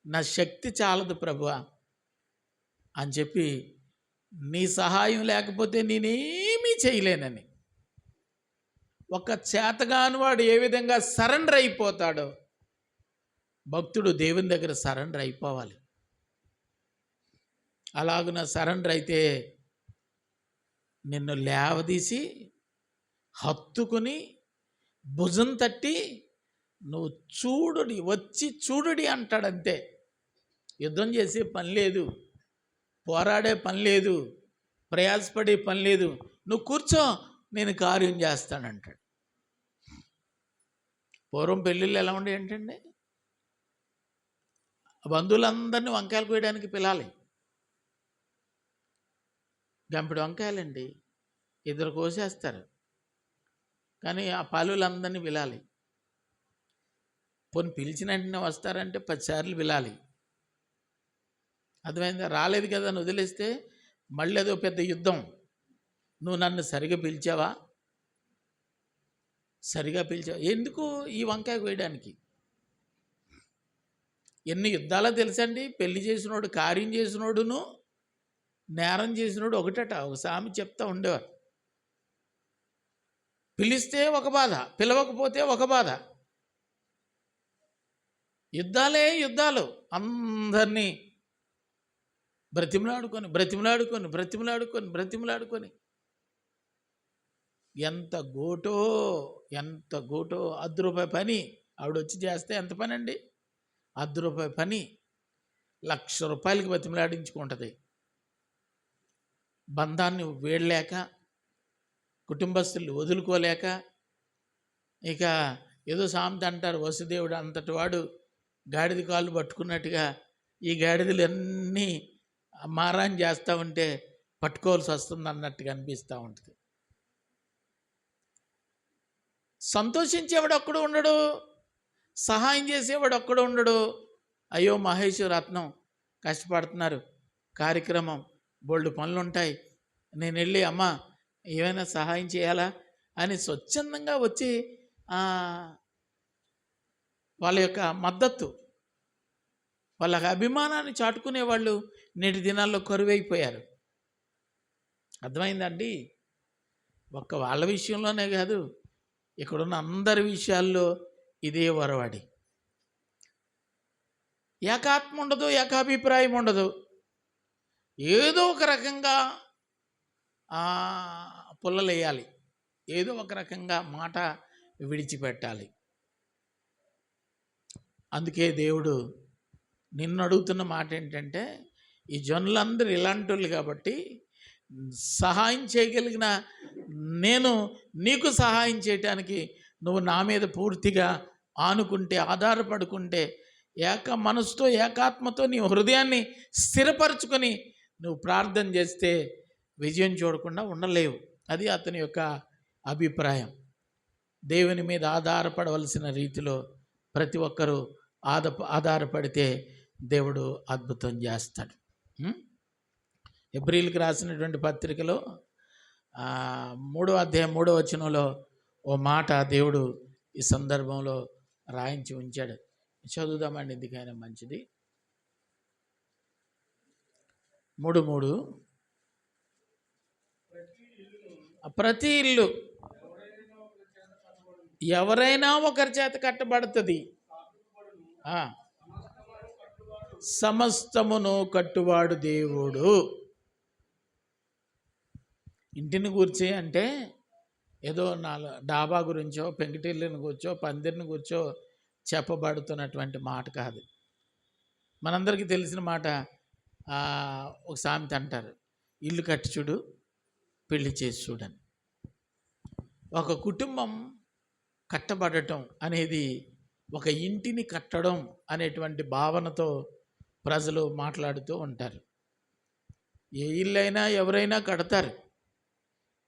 Speaker 2: నా శక్తి చాలదు ప్రభువా అని చెప్పి, నీ సహాయం లేకపోతే నేనేమీ చేయలేనని ఒక చేతగాని వాడు ఏ విధంగా సరెండర్ అయిపోతాడో, భక్తుడు దేవుని దగ్గర సరెండర్ అయిపోవాలి. అలాగున సరెండర్ అయితే నిన్ను లేవదీసి హత్తుకుని భుజం తట్టి, నువ్వు చూడుడి, వచ్చి చూడుడి అంటాడంతే. యుద్ధం చేసే పని లేదు, పోరాడే పని లేదు, ప్రయాసపడే పని లేదు. నువ్వు కూర్చో, నేను కార్యం చేస్తానంటాడు. పూర్వం పెళ్ళిళ్ళు ఎలా ఉండే ఏంటండి, బంధువులందరినీ వంకాయలు కోయడానికి పిలాలి. గంపెడు వంకాయలండి, ఇద్దరు కోసేస్తారు, కానీ ఆ పాలులందరినీ పిలాలి. పోనీ పిలిచిన వెంటనే వస్తారంటే 10 సార్లు పిలాలి. అర్థమైందా? రాలేదు కదా అని వదిలేస్తే మళ్ళీ అదో పెద్ద యుద్ధం. నువ్వు నన్ను సరిగా పిలిచావా, ఎందుకు ఈ వంకాయ కోయడానికి? ఎన్ని యుద్ధాలో తెలుసండి. పెళ్లి చేసినోడు, కార్యం చేసినోడును, నేరం చేసినోడు ఒకటట. ఒక సామెత చెప్తా ఉండేవారు. పిలిస్తే ఒక బాధ, పిలవకపోతే ఒక బాధ. యుద్ధాలు. అందరినీ బ్రతిమలాడుకొని ఎంత గోటో ఎంత గోటో. ₹10 పని ఆవిడ వచ్చి చేస్తే ఎంత పని అండి? ₹10 పని ₹1,00,000 బతిమలాడించుకుంటుంది. బంధాన్ని వీడలేక, కుటుంబస్తులు వదులుకోలేక, ఇక ఏదో సామెత అంటారు, వసుదేవుడు అంతటి వాడు గాడిద కాళ్ళు పట్టుకున్నట్టుగా ఈ గాడిదలన్నీ మారాన్ చేస్తూ ఉంటే పట్టుకోవాల్సి వస్తుంది అన్నట్టుగా అనిపిస్తూ ఉంటుంది. సంతోషించేవాడు ఒక్కడు ఉండడు, సహాయం చేసేవాడు ఒక్కడు ఉండడు. అయ్యో మహేష్ రత్నం కష్టపడుతున్నారు, కార్యక్రమం బోల్డ్ పనులు ఉంటాయి, నేను వెళ్ళి అమ్మ ఏమైనా సహాయం చేయాలా అని స్వచ్ఛందంగా వచ్చి వాళ్ళ యొక్క మద్దతు, వాళ్ళ అభిమానాన్ని చాటుకునే వాళ్ళు నేటి దినాల్లో కరువైపోయారు. అర్థమైందండి? ఒక్క వాళ్ళ విషయంలోనే కాదు, ఇక్కడున్న అందరి విషయాల్లో ఇదే వరవాడి. ఏకాత్మ ఉండదు, ఏకాభిప్రాయం ఉండదు. ఏదో ఒక రకంగా పుల్లలేయాలి, ఏదో ఒక రకంగా మాట విడిచిపెట్టాలి. అందుకే దేవుడు నిన్ను అడుగుతున్న మాట ఏంటంటే, ఈ జనులందరూ ఇలాంటి వాళ్ళు కాబట్టి సహాయం చేయగలిగిన నేను నీకు సహాయం చేయటానికి నువ్వు నా మీద పూర్తిగా ఆనుకుంటే, ఆధారపడుకుంటే, ఏక మనసుతో ఏకాత్మతో నీ హృదయాన్ని స్థిరపరచుకొని నువ్వు ప్రార్థన చేస్తే విజయం చూడకుండా ఉండలేవు. అది అతని యొక్క అభిప్రాయం. దేవుని మీద ఆధారపడవలసిన రీతిలో ప్రతి ఒక్కరూ ఆధారపడితే దేవుడు అద్భుతం చేస్తాడు. హెబ్రీయులకు రాసినటువంటి పత్రికలో 3వ అధ్యాయం 3వ వచనంలో ఓ మాట దేవుడు ఈ సందర్భంలో రాయించి ఉంచాడు. చదువుదామండి, ఎందుకైనా మంచిది. 3:3 ప్రతి ఇల్లు ఎవరైనా ఒకరి చేత కట్టబడుతుంది, సమస్తమును కట్టువాడు దేవుడు. ఇంటిని కూర్చే అంటే ఏదో డాబా గురించో, పెంకుటిల్లుని కూర్చో, పందిరిని కూర్చో చెప్పబడుతున్నటువంటి మాట కాదు. మనందరికీ తెలిసిన మాట, ఒక సామెత అంటారు, ఇల్లు కట్టి చూడు, పెళ్లి చేసి చూడని. ఒక కుటుంబం కట్టబడటం అనేది ఒక ఇంటిని కట్టడం అనేటువంటి భావనతో ప్రజలు మాట్లాడుతూ ఉంటారు. ఏ ఇల్లైనా ఎవరైనా కడతారు,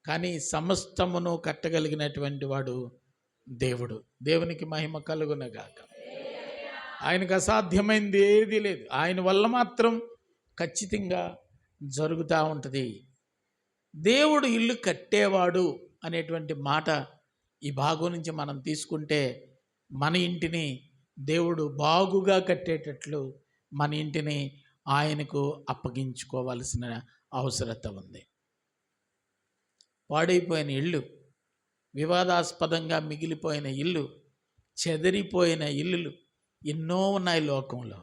Speaker 2: కానీ సమస్తమును కట్టగలిగినటువంటి వాడు దేవుడు. దేవునికి మహిమ కలుగునగాక. ఆయనకు అసాధ్యమైంది ఏదీ లేదు. ఆయన వల్ల మాత్రం ఖచ్చితంగా జరుగుతూ ఉంటుంది. దేవుడు ఇల్లు కట్టేవాడు అనేటువంటి మాట ఈ భాగం నుంచి మనం తీసుకుంటే, మన ఇంటిని దేవుడు బాగుగా కట్టేటట్లు మన ఇంటిని ఆయనకు అప్పగించుకోవాల్సిన అవసరత ఉంది. పాడైపోయిన ఇల్లు, వివాదాస్పదంగా మిగిలిపోయిన ఇల్లు, చెదిరిపోయిన ఇల్లులు ఎన్నో ఉన్నాయి లోకంలో.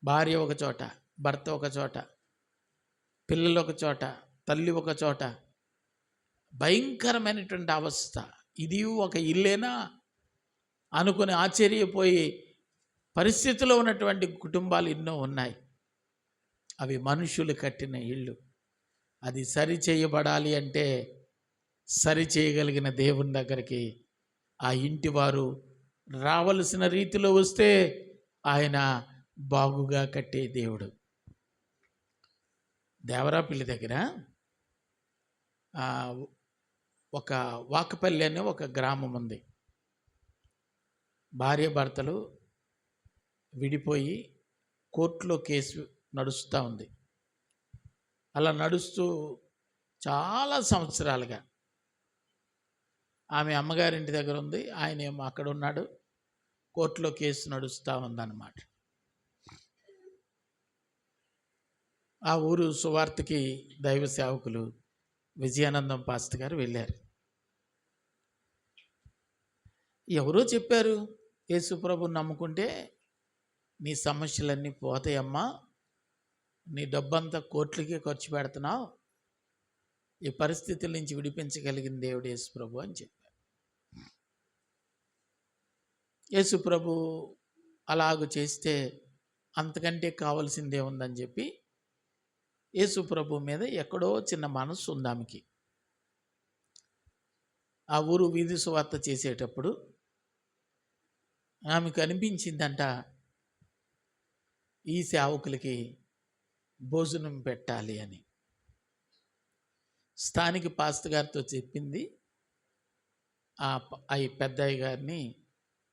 Speaker 2: భార్య ఒక చోట, భర్త ఒక చోట, పిల్లలు ఒక చోట, తల్లి ఒక చోట, భయంకరమైనటువంటి అవస్థ. ఇది ఒక ఇల్లేనా అనుకుని ఆశ్చర్యపోయి పరిస్థితిలో ఉన్నటువంటి కుటుంబాలు ఎన్నో ఉన్నాయి. అవి మనుషులు కట్టిన ఇళ్ళు. అది సరి చేయబడాలి అంటే సరి చేయగలిగిన దేవుని దగ్గరికి ఆ ఇంటి వారు రావలసిన రీతిలో వస్తే ఆయన బాగుగా కట్టే దేవుడు. దేవరాపల్లి దగ్గర ఒక వాకపల్లి అనే ఒక గ్రామం ఉంది. భార్య భర్తలు విడిపోయి కోర్టులో కేసు నడుస్తూ ఉంది. అలా నడుస్తూ చాలా సంవత్సరాలుగా ఆమె అమ్మగారింటి దగ్గర ఉంది, ఆయన ఏమో అక్కడ ఉన్నాడు. కోర్టులో కేసు నడుస్తూ ఉందన్నమాట. ఆ ఊరు సువార్తకి దైవ సేవకులు విజయానందం పాస్టర్ గారు వెళ్ళారు. ఎవరో చెప్పారు, యేసుప్రభుని నమ్ముకుంటే నీ సమస్యలన్నీ పోతాయమ్మా, నీ డబ్బంతా కోట్లకే ఖర్చు పెడుతున్నావు, ఈ పరిస్థితుల నుంచి విడిపించగలిగిన దేవుడు యేసు ప్రభు అని చెప్పారు. యేసు ప్రభు అలాగూ చేస్తే అంతకంటే కావాల్సిందే ఉందని చెప్పి యేసు ప్రభు మీద ఎక్కడో చిన్న మనసు ఉంది ఆమెకి. ఆ ఊరు వీధి సువార్త చేసేటప్పుడు ఆమెకు అనిపించిందంట, ఈ సేవకులకి భోజనం పెట్టాలి అని. స్థానిక పాస్టర్ గారితో చెప్పింది, ఆ పెద్దయ్య గారిని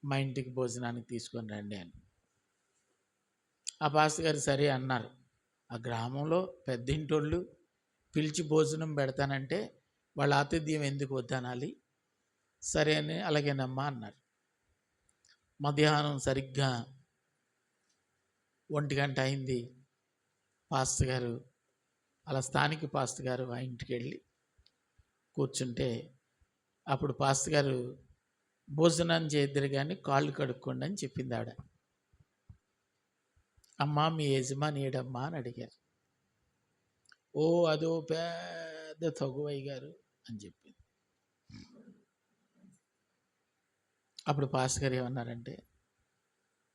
Speaker 2: మా ఇంటికి భోజనానికి తీసుకొని రండి అని. ఆ పాస్టర్ గారు సరే అన్నారు. ఆ గ్రామంలో పెద్దింటోళ్ళు పిలిచి భోజనం పెడతానంటే వాళ్ళ ఆతిథ్యం ఎందుకు వద్దనాలి, సరే అని అలాగేనమ్మా అన్నారు. మధ్యాహ్నం సరిగ్గా 1 గంట అయింది. పాస్టర్ గారు, అలా స్థానిక పాస్టర్ గారు ఆ ఇంటికి వెళ్ళి కూర్చుంటే అప్పుడు పాస్టర్ గారు భోజనం చేద్దరు కానీ కాళ్ళు కడుక్కోండి అని చెప్పింది ఆవిడ. అమ్మా మీ యజమాని ఏడమ్మా అని అడిగారు. ఓ అదో పెద్ద తగువయ్య గారు అని చెప్పింది. అప్పుడు పాస్టర్ గారు ఏమన్నారంటే,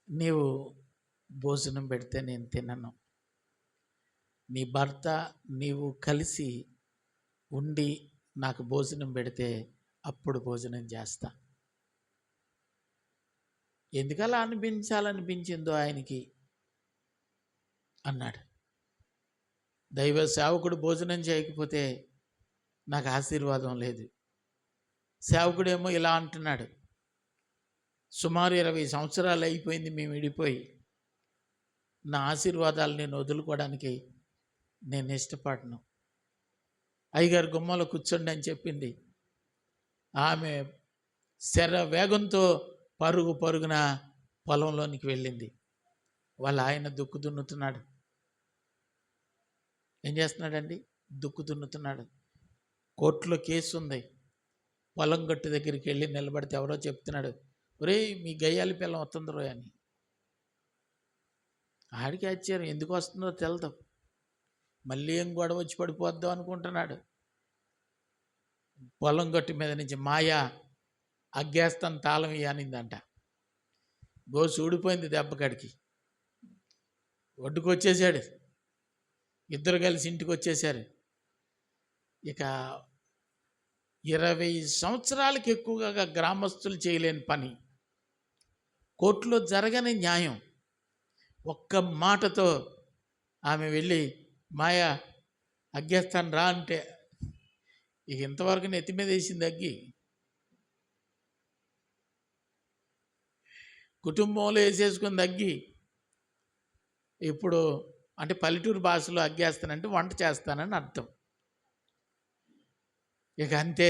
Speaker 2: నీవు భోజనం పెడితే నేను తినను, నీ భర్త నీవు కలిసి ఉండి నాకు భోజనం పెడితే అప్పుడు భోజనం చేస్తా. ఎందుకలా అనిపించాలనిపించిందో ఆయనకి అన్నాడు. దైవ సేవకుడు భోజనం చేయకపోతే నాకు ఆశీర్వాదం లేదు. సేవకుడేమో ఇలా అంటున్నాడు, సుమారు 20 సంవత్సరాలు అయిపోయింది మేము విడిపోయి, నా ఆశీర్వాదాలు నేను వదులుకోవడానికి నేను ఇష్టపడను. అయ్యగారు గుమ్మలో కూర్చోండి అని చెప్పింది. ఆమె వేగంతో పరుగున పొలంలోనికి వెళ్ళింది. వాళ్ళ ఆయన దుక్కు దున్నుతున్నాడు. ఏం చేస్తున్నాడండి? దుక్కు దున్నుతున్నాడు. కోర్టులో కేసు ఉంది. పొలం గట్టు దగ్గరికి వెళ్ళి నిలబడితే ఎవరో చెప్తున్నాడు, ఒరే మీ గయ్యాలి పిల్లం వస్తుంది రోయ్ అని. ఆడికి ఆశ్చర్యం, ఎందుకు వస్తుందో తెలదు. మళ్ళీ ఏం గొడవ వచ్చి పడిపోద్దాం అనుకుంటున్నాడు. పొలం గట్టు మీద నుంచి మాయా అగ్గేస్తాను తాళం ఇయ్యనిందంట. గోసు ఊడిపోయింది దెబ్బకాడికి. ఒడ్డుకు వచ్చేసాడు. ఇద్దరు కలిసి ఇంటికి వచ్చేసారు. ఇక 20 సంవత్సరాలకు ఎక్కువగా గ్రామస్తులు చేయలేని పని, కోర్టులో జరగని న్యాయం, ఒక్క మాటతో ఆమె వెళ్ళి మాయా అగ్గేస్తాను రా అంటే ఇక ఇంతవరకు నెత్తి మీద వేసింది అగ్గి. కుటుంబంలో వేసేసుకుంది అగ్గి. ఇప్పుడు అంటే పల్లెటూరు భాషలో అగ్గేస్తానంటే వంట చేస్తానని అర్థం. ఇక అంతే.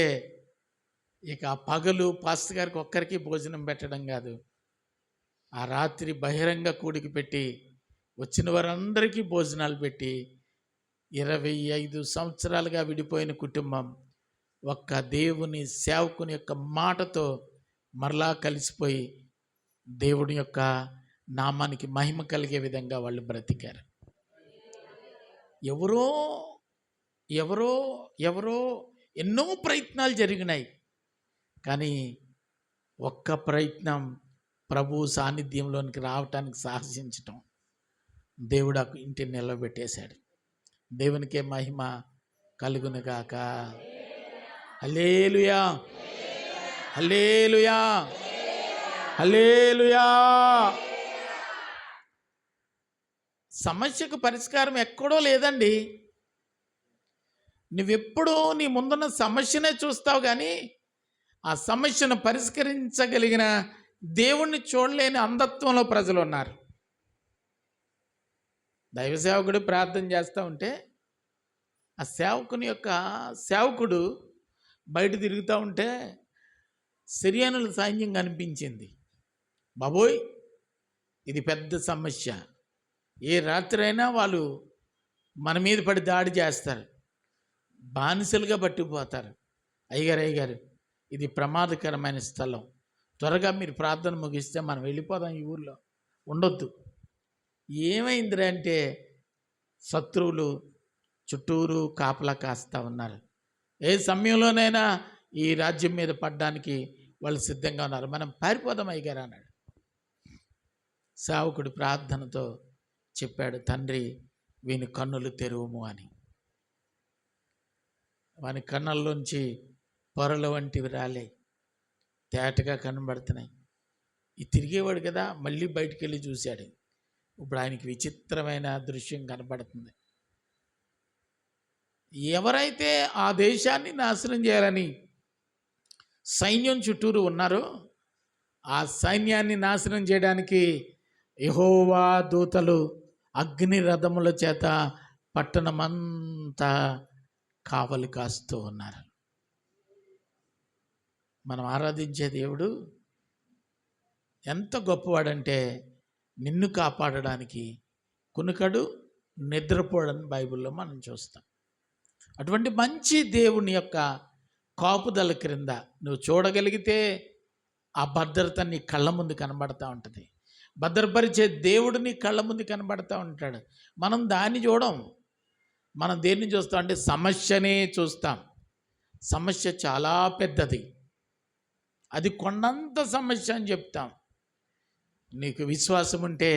Speaker 2: ఇక పగలు పాస్టర్ గారికి ఒక్కరికి భోజనం పెట్టడం కాదు, ఆ రాత్రి బహిరంగ కూడికి పెట్టి వచ్చిన వారందరికీ భోజనాలు పెట్టి 25 సంవత్సరాలుగా విడిపోయిన కుటుంబం ఒక్క దేవుని సేవకుని యొక్క మాటతో మరలా కలిసిపోయి దేవుని యొక్క నామానికి మహిమ కలిగే విధంగా వాళ్ళు బ్రతికారు. ఎవరో ఎవరో ఎవరో ఎన్నో ప్రయత్నాలు జరిగినాయి, కానీ ఒక్క ప్రయత్నం ప్రభు సాన్నిధ్యంలోనికి రావటానికి సాహసించటం దేవుడు ఆ ఇంటిని నిలబెట్టేశాడు. దేవునికే మహిమ కలుగునుగాక. హల్లెలూయా, హల్లెలూయా, హల్లెలూయా. సమస్యకు పరిష్కారం ఎక్కడో లేదండి. నువ్వెప్పుడూ నీ ముందున్న సమస్యనే చూస్తావు, కానీ ఆ సమస్యను పరిష్కరించగలిగిన దేవుణ్ణి చూడలేని అంధత్వంలో ప్రజలు ఉన్నారు. దైవ సేవకుడు ప్రార్థన చేస్తూ ఉంటే ఆ సేవకుడు బయట తిరుగుతూ ఉంటే సిరియనుల సైన్యం కనిపించింది. బాబోయ్, ఇది పెద్ద సమస్య, ఏ రాత్రి అయినా వాళ్ళు మన మీద పడి దాడి చేస్తారు, బానిసలుగా పట్టుకుపోతారు. అయ్యగారు ఇది ప్రమాదకరమైన స్థలం, త్వరగా మీరు ప్రార్థన ముగిస్తే మనం వెళ్ళిపోదాం, ఈ ఊర్లో ఉండొద్దు. ఏమైందిరా అంటే శత్రువులు చుట్టూరు కాపలా కాస్తూ ఉన్నారు. ఏ సమయంలోనైనా ఈ రాజ్యం మీద పడ్డానికి వాళ్ళు సిద్ధంగా ఉన్నారు. మనం పారిపోదాం అయ్యగారు అన్నాడు. సేవకుడు ప్రార్థనతో చెప్పాడు, తండ్రి వీని కన్నులు తెరువుము అని. వాని కన్నుల్లోంచి పొరల వంటివి రాలే, తేటగా కనబడుతున్నాయి. ఈ తిరిగేవాడు కదా, మళ్ళీ బయటికి వెళ్ళి చూశాడు. ఇప్పుడు ఆయనకి విచిత్రమైన దృశ్యం కనబడుతుంది. ఎవరైతే ఆ దేశాన్ని నాశనం చేయాలని సైన్యం చుట్టూరు ఉన్నారో, ఆ సైన్యాన్ని నాశనం చేయడానికి యెహోవా దూతలు అగ్ని రథముల చేత పట్టణమంతా కావలి కాస్తూ ఉన్నారు. మనం ఆరాధించే దేవుడు ఎంత గొప్పవాడంటే నిన్ను కాపాడడానికి కునుకడు నిద్రపోవడని బైబిల్లో మనం చూస్తాం. అటువంటి మంచి దేవుని యొక్క కాపుదల క్రింద నువ్వు చూడగలిగితే ఆ భద్రత నీ కళ్ళ ముందు కనబడతా ఉంటుంది. భద్రపరిచే దేవుడు నీ కళ్ళ ముందు కనబడతా ఉంటాడు. మనం దాన్ని చూడం. మనం దేన్ని చూస్తాం అంటే సమస్యనే చూస్తాం. సమస్య చాలా పెద్దది, అది కొండంత సమస్య అని చెప్తాం. నీకు విశ్వాసం ఉంటే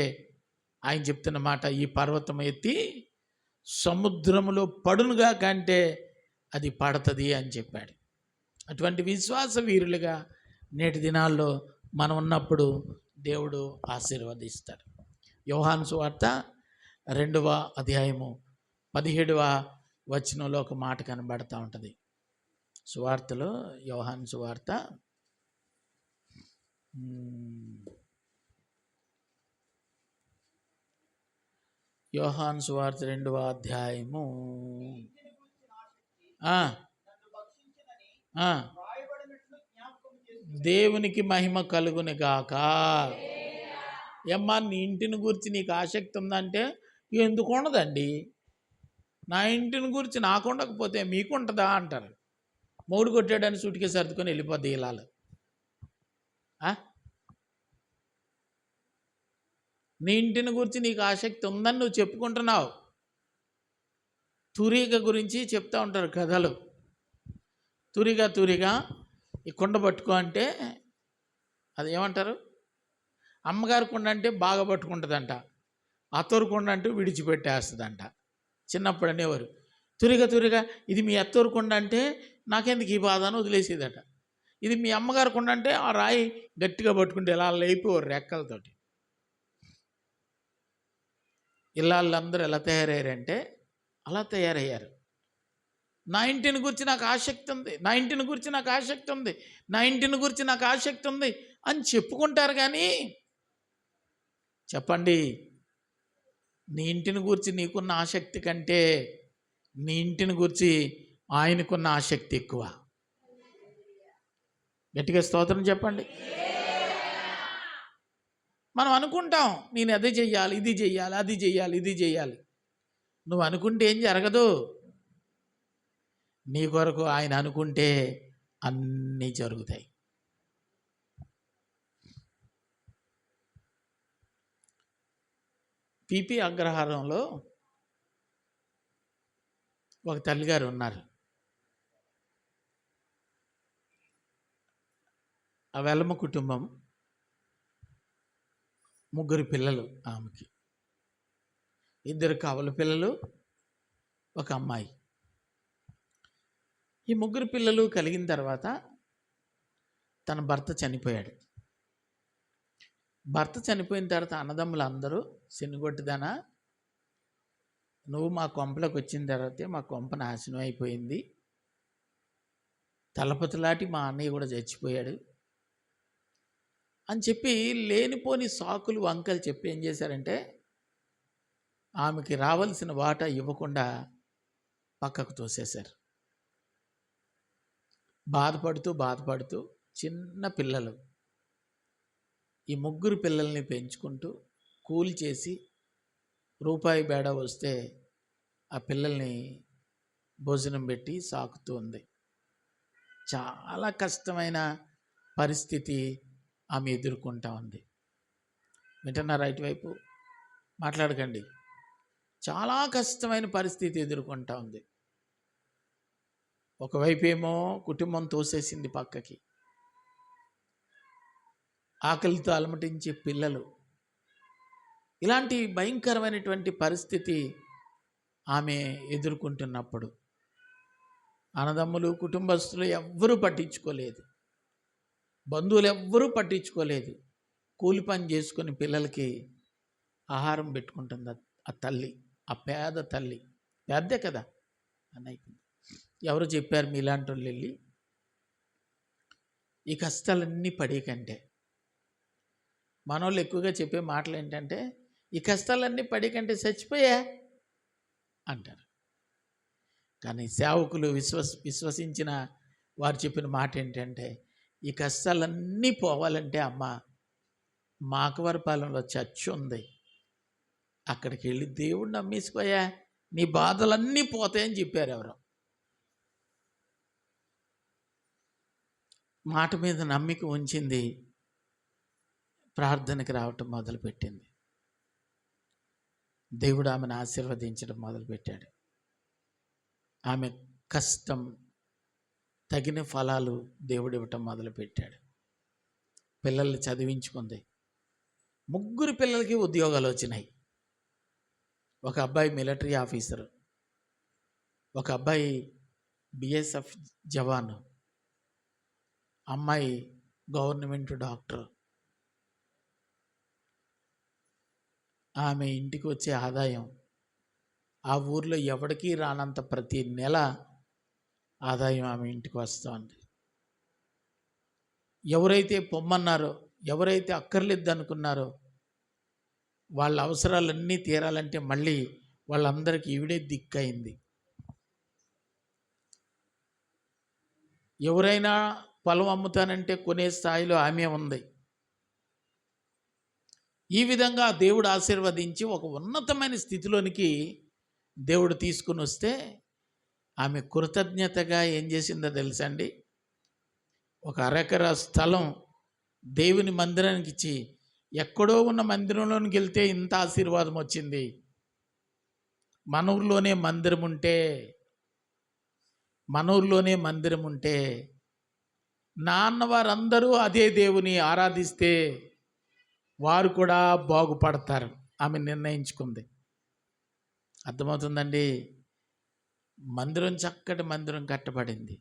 Speaker 2: ఆయన చెప్తున్న మాట, ఈ పర్వతం ఎత్తి సముద్రములో పడునుగా కంటే అది పడుతుంది అని చెప్పాడు. అటువంటి విశ్వాస వీరులుగా నేటి దినాల్లో మనం ఉన్నప్పుడు దేవుడు ఆశీర్వదిస్తాడు. యోహాను సువార్త 2వ అధ్యాయము 17వ వచనంలో ఒక మాట కనబడతా ఉంటుంది. సువార్తలో యోహాను సువార్త యోహాను సువార్త 2వ అధ్యాయము దేవునికి మహిమ కలుగును గాక. ఏమ్మా నీ ఇంటిని గురించి నీకు ఆసక్తి ఉందంటే ఎందుకు ఉండదండి? నా ఇంటిని గురించి నాకు ఉండకపోతే మీకు ఉంటుందా అంటారు. మూడు కొట్టాడని సూటికి సర్దుకొని వెళ్ళిపోద్ది ఇలాలు. నీ ఇంటిని గురించి నీకు ఆసక్తి ఉందని నువ్వు చెప్పుకుంటున్నావు. తూరిక గురించి చెప్తూ ఉంటారు కథలు. తూరిగా ఈ కుండ పట్టుకో అంటే అది ఏమంటారు? అమ్మగారి కుండ అంటే బాగా పట్టుకుంటుందంట, అత్తోరు కుండ అంటే విడిచిపెట్టేస్తుందంట. చిన్నప్పుడు అనేవారు, తూరిగా ఇది మీ అత్తోరు కుండ అంటే నాకెందుకు ఈ బాధ అని వదిలేసేదట. ఇది మీ అమ్మగారి కుండ అంటే ఆ రాయి గట్టిగా పట్టుకుంటే ఇలా లేపివారు రెక్కలతోటి. ఇళ్ళందరూ ఎలా తయారయ్యారంటే అలా తయారయ్యారు. నా ఇంటిని గురించి నాకు ఆసక్తి ఉంది, నా ఇంటిని గురించి నాకు ఆసక్తి ఉంది, నా ఇంటిని గురించి నాకు ఆసక్తి ఉంది అని చెప్పుకుంటారు. కానీ చెప్పండి, నీ ఇంటిని గురించి నీకున్న ఆసక్తి కంటే నీ ఇంటిని గురించి ఆయనకున్న ఆసక్తి ఎక్కువ. గట్టిగా స్తోత్రం చెప్పండి. మనం అనుకుంటాం నేను అది చెయ్యాలి, ఇది చెయ్యాలి, అది చెయ్యాలి, ఇది చెయ్యాలి. నువ్వు అనుకుంటే ఏం జరగదు. నీ కొరకు ఆయన అనుకుంటే అన్నీ జరుగుతాయి. పిపి అగ్రహారంలో ఒక తల్లిగారు ఉన్నారు. ఆ వెలమ కుటుంబం, 3 పిల్లలు ఆమెకి. 2 కవల పిల్లలు, ఒక అమ్మాయి. ఈ 3 పిల్లలు కలిగిన తర్వాత తన భర్త చనిపోయాడు. భర్త చనిపోయిన తర్వాత అన్నదమ్ములు అందరూ, శనిగొట్టిదానా నువ్వు మా కొంపలోకి వచ్చిన తర్వాతే మా కొంప నాశనం అయిపోయింది, తలపతిలాంటి మా అన్నయ్య కూడా చచ్చిపోయాడు అని చెప్పి లేనిపోని సాకులు వంకలు చెప్పి ఏం చేశారంటే ఆమెకి రావాల్సిన వాటా ఇవ్వకుండా పక్కకు తోసేశారు. బాధపడుతూ చిన్న పిల్లలు, ఈ 3 పిల్లల్ని పెంచుకుంటూ కూలి చేసి రూపాయి బేడ వస్తే ఆ పిల్లల్ని భోజనం పెట్టి సాకుతూ ఉంది. చాలా కష్టమైన పరిస్థితి ఆమె ఎదుర్కొంటా ఉంది. వింటున్నారా? ఇటువైపు మాట్లాడకండి. చాలా కష్టమైన పరిస్థితి ఎదుర్కొంటా ఉంది. ఒకవైపు ఏమో కుటుంబం తోసేసింది పక్కకి, ఆకలితో అలమటించే పిల్లలు, ఇలాంటి భయంకరమైనటువంటి పరిస్థితి ఆమె ఎదుర్కొంటున్నప్పుడు అన్నదమ్ములు, కుటుంబస్తులు ఎవ్వరూ పట్టించుకోలేదు, బంధువులు ఎవ్వరూ పట్టించుకోలేదు. కూలి పని చేసుకొని పిల్లలకి ఆహారం పెట్టుకుంటుంది ఆ తల్లి, ఆ పేద తల్లి. పేదే కదా అని అయిపోయింది. ఎవరు చెప్పారు మీలాంటి వాళ్ళు వెళ్ళి ఈ కష్టాలన్నీ పడే కంటే? మనోళ్ళు ఎక్కువగా చెప్పే మాటలు ఏంటంటే, ఈ కష్టాలన్నీ పడే కంటే చచ్చిపోయా అంటారు. కానీ సేవకులు విశ్వసించిన వారు చెప్పిన మాట ఏంటంటే, ఈ కష్టాలన్నీ పోవాలంటే అమ్మ మాకవరపాలెంలో చర్చ్ ఉంది, అక్కడికి వెళ్ళి దేవుడిని నమ్మేసిపోయా, నీ బాధలన్నీ పోతాయని చెప్పారు ఎవరో. మాట మీద నమ్మిక ఉంచింది, ప్రార్థనకి రావటం మొదలుపెట్టింది. దేవుడు ఆమెను ఆశీర్వదించడం మొదలుపెట్టాడు. ఆమె కష్టం తగిన ఫలాలు దేవుడు ఇవ్వటం మొదలుపెట్టాడు. పిల్లల్ని చదివించుకుంది. 3 పిల్లలకి ఉద్యోగాలు వచ్చినాయి. ఒక అబ్బాయి మిలిటరీ ఆఫీసరు, ఒక అబ్బాయి బిఎస్ఎఫ్ జవాను, అమ్మాయి గవర్నమెంట్ డాక్టర్. ఆమె ఇంటికి వచ్చే ఆదాయం ఆ ఊర్లో ఎవరికీ రానంత ప్రతి నెల ఆదాయం ఆమె ఇంటికి వస్తుంది. ఎవరైతే పొమ్మన్నారో, ఎవరైతే అక్కర్లేదు అనుకున్నారో, వాళ్ళ అవసరాలన్నీ తీరాలంటే మళ్ళీ వాళ్ళందరికీ ఈవిడే దిక్కయింది. ఎవరైనా పొలం అమ్ముతానంటే కొనే స్థాయిలో ఆమె ఉంది. ఈ విధంగా దేవుడు ఆశీర్వదించి ఒక ఉన్నతమైన స్థితిలోనికి దేవుడు తీసుకుని వస్తే ఆమె కృతజ్ఞతగా ఏం చేసిందో తెలుసండి? ఒక అరెకరా స్థలం దేవుని మందిరానికి ఇచ్చి, ఎక్కడో ఉన్న మందిరంలోనికి వెళ్తే ఇంత ఆశీర్వాదం వచ్చింది, మన ఊర్లోనే మందిరం ఉంటే నాన్న వారందరూ అదే దేవుని ఆరాధిస్తే వారు కూడా బాగుపడతారు ఆమె నిర్ణయించుకుంది. అర్థమవుతుందండి? చక్కటి మందిరం కట్టబడింది.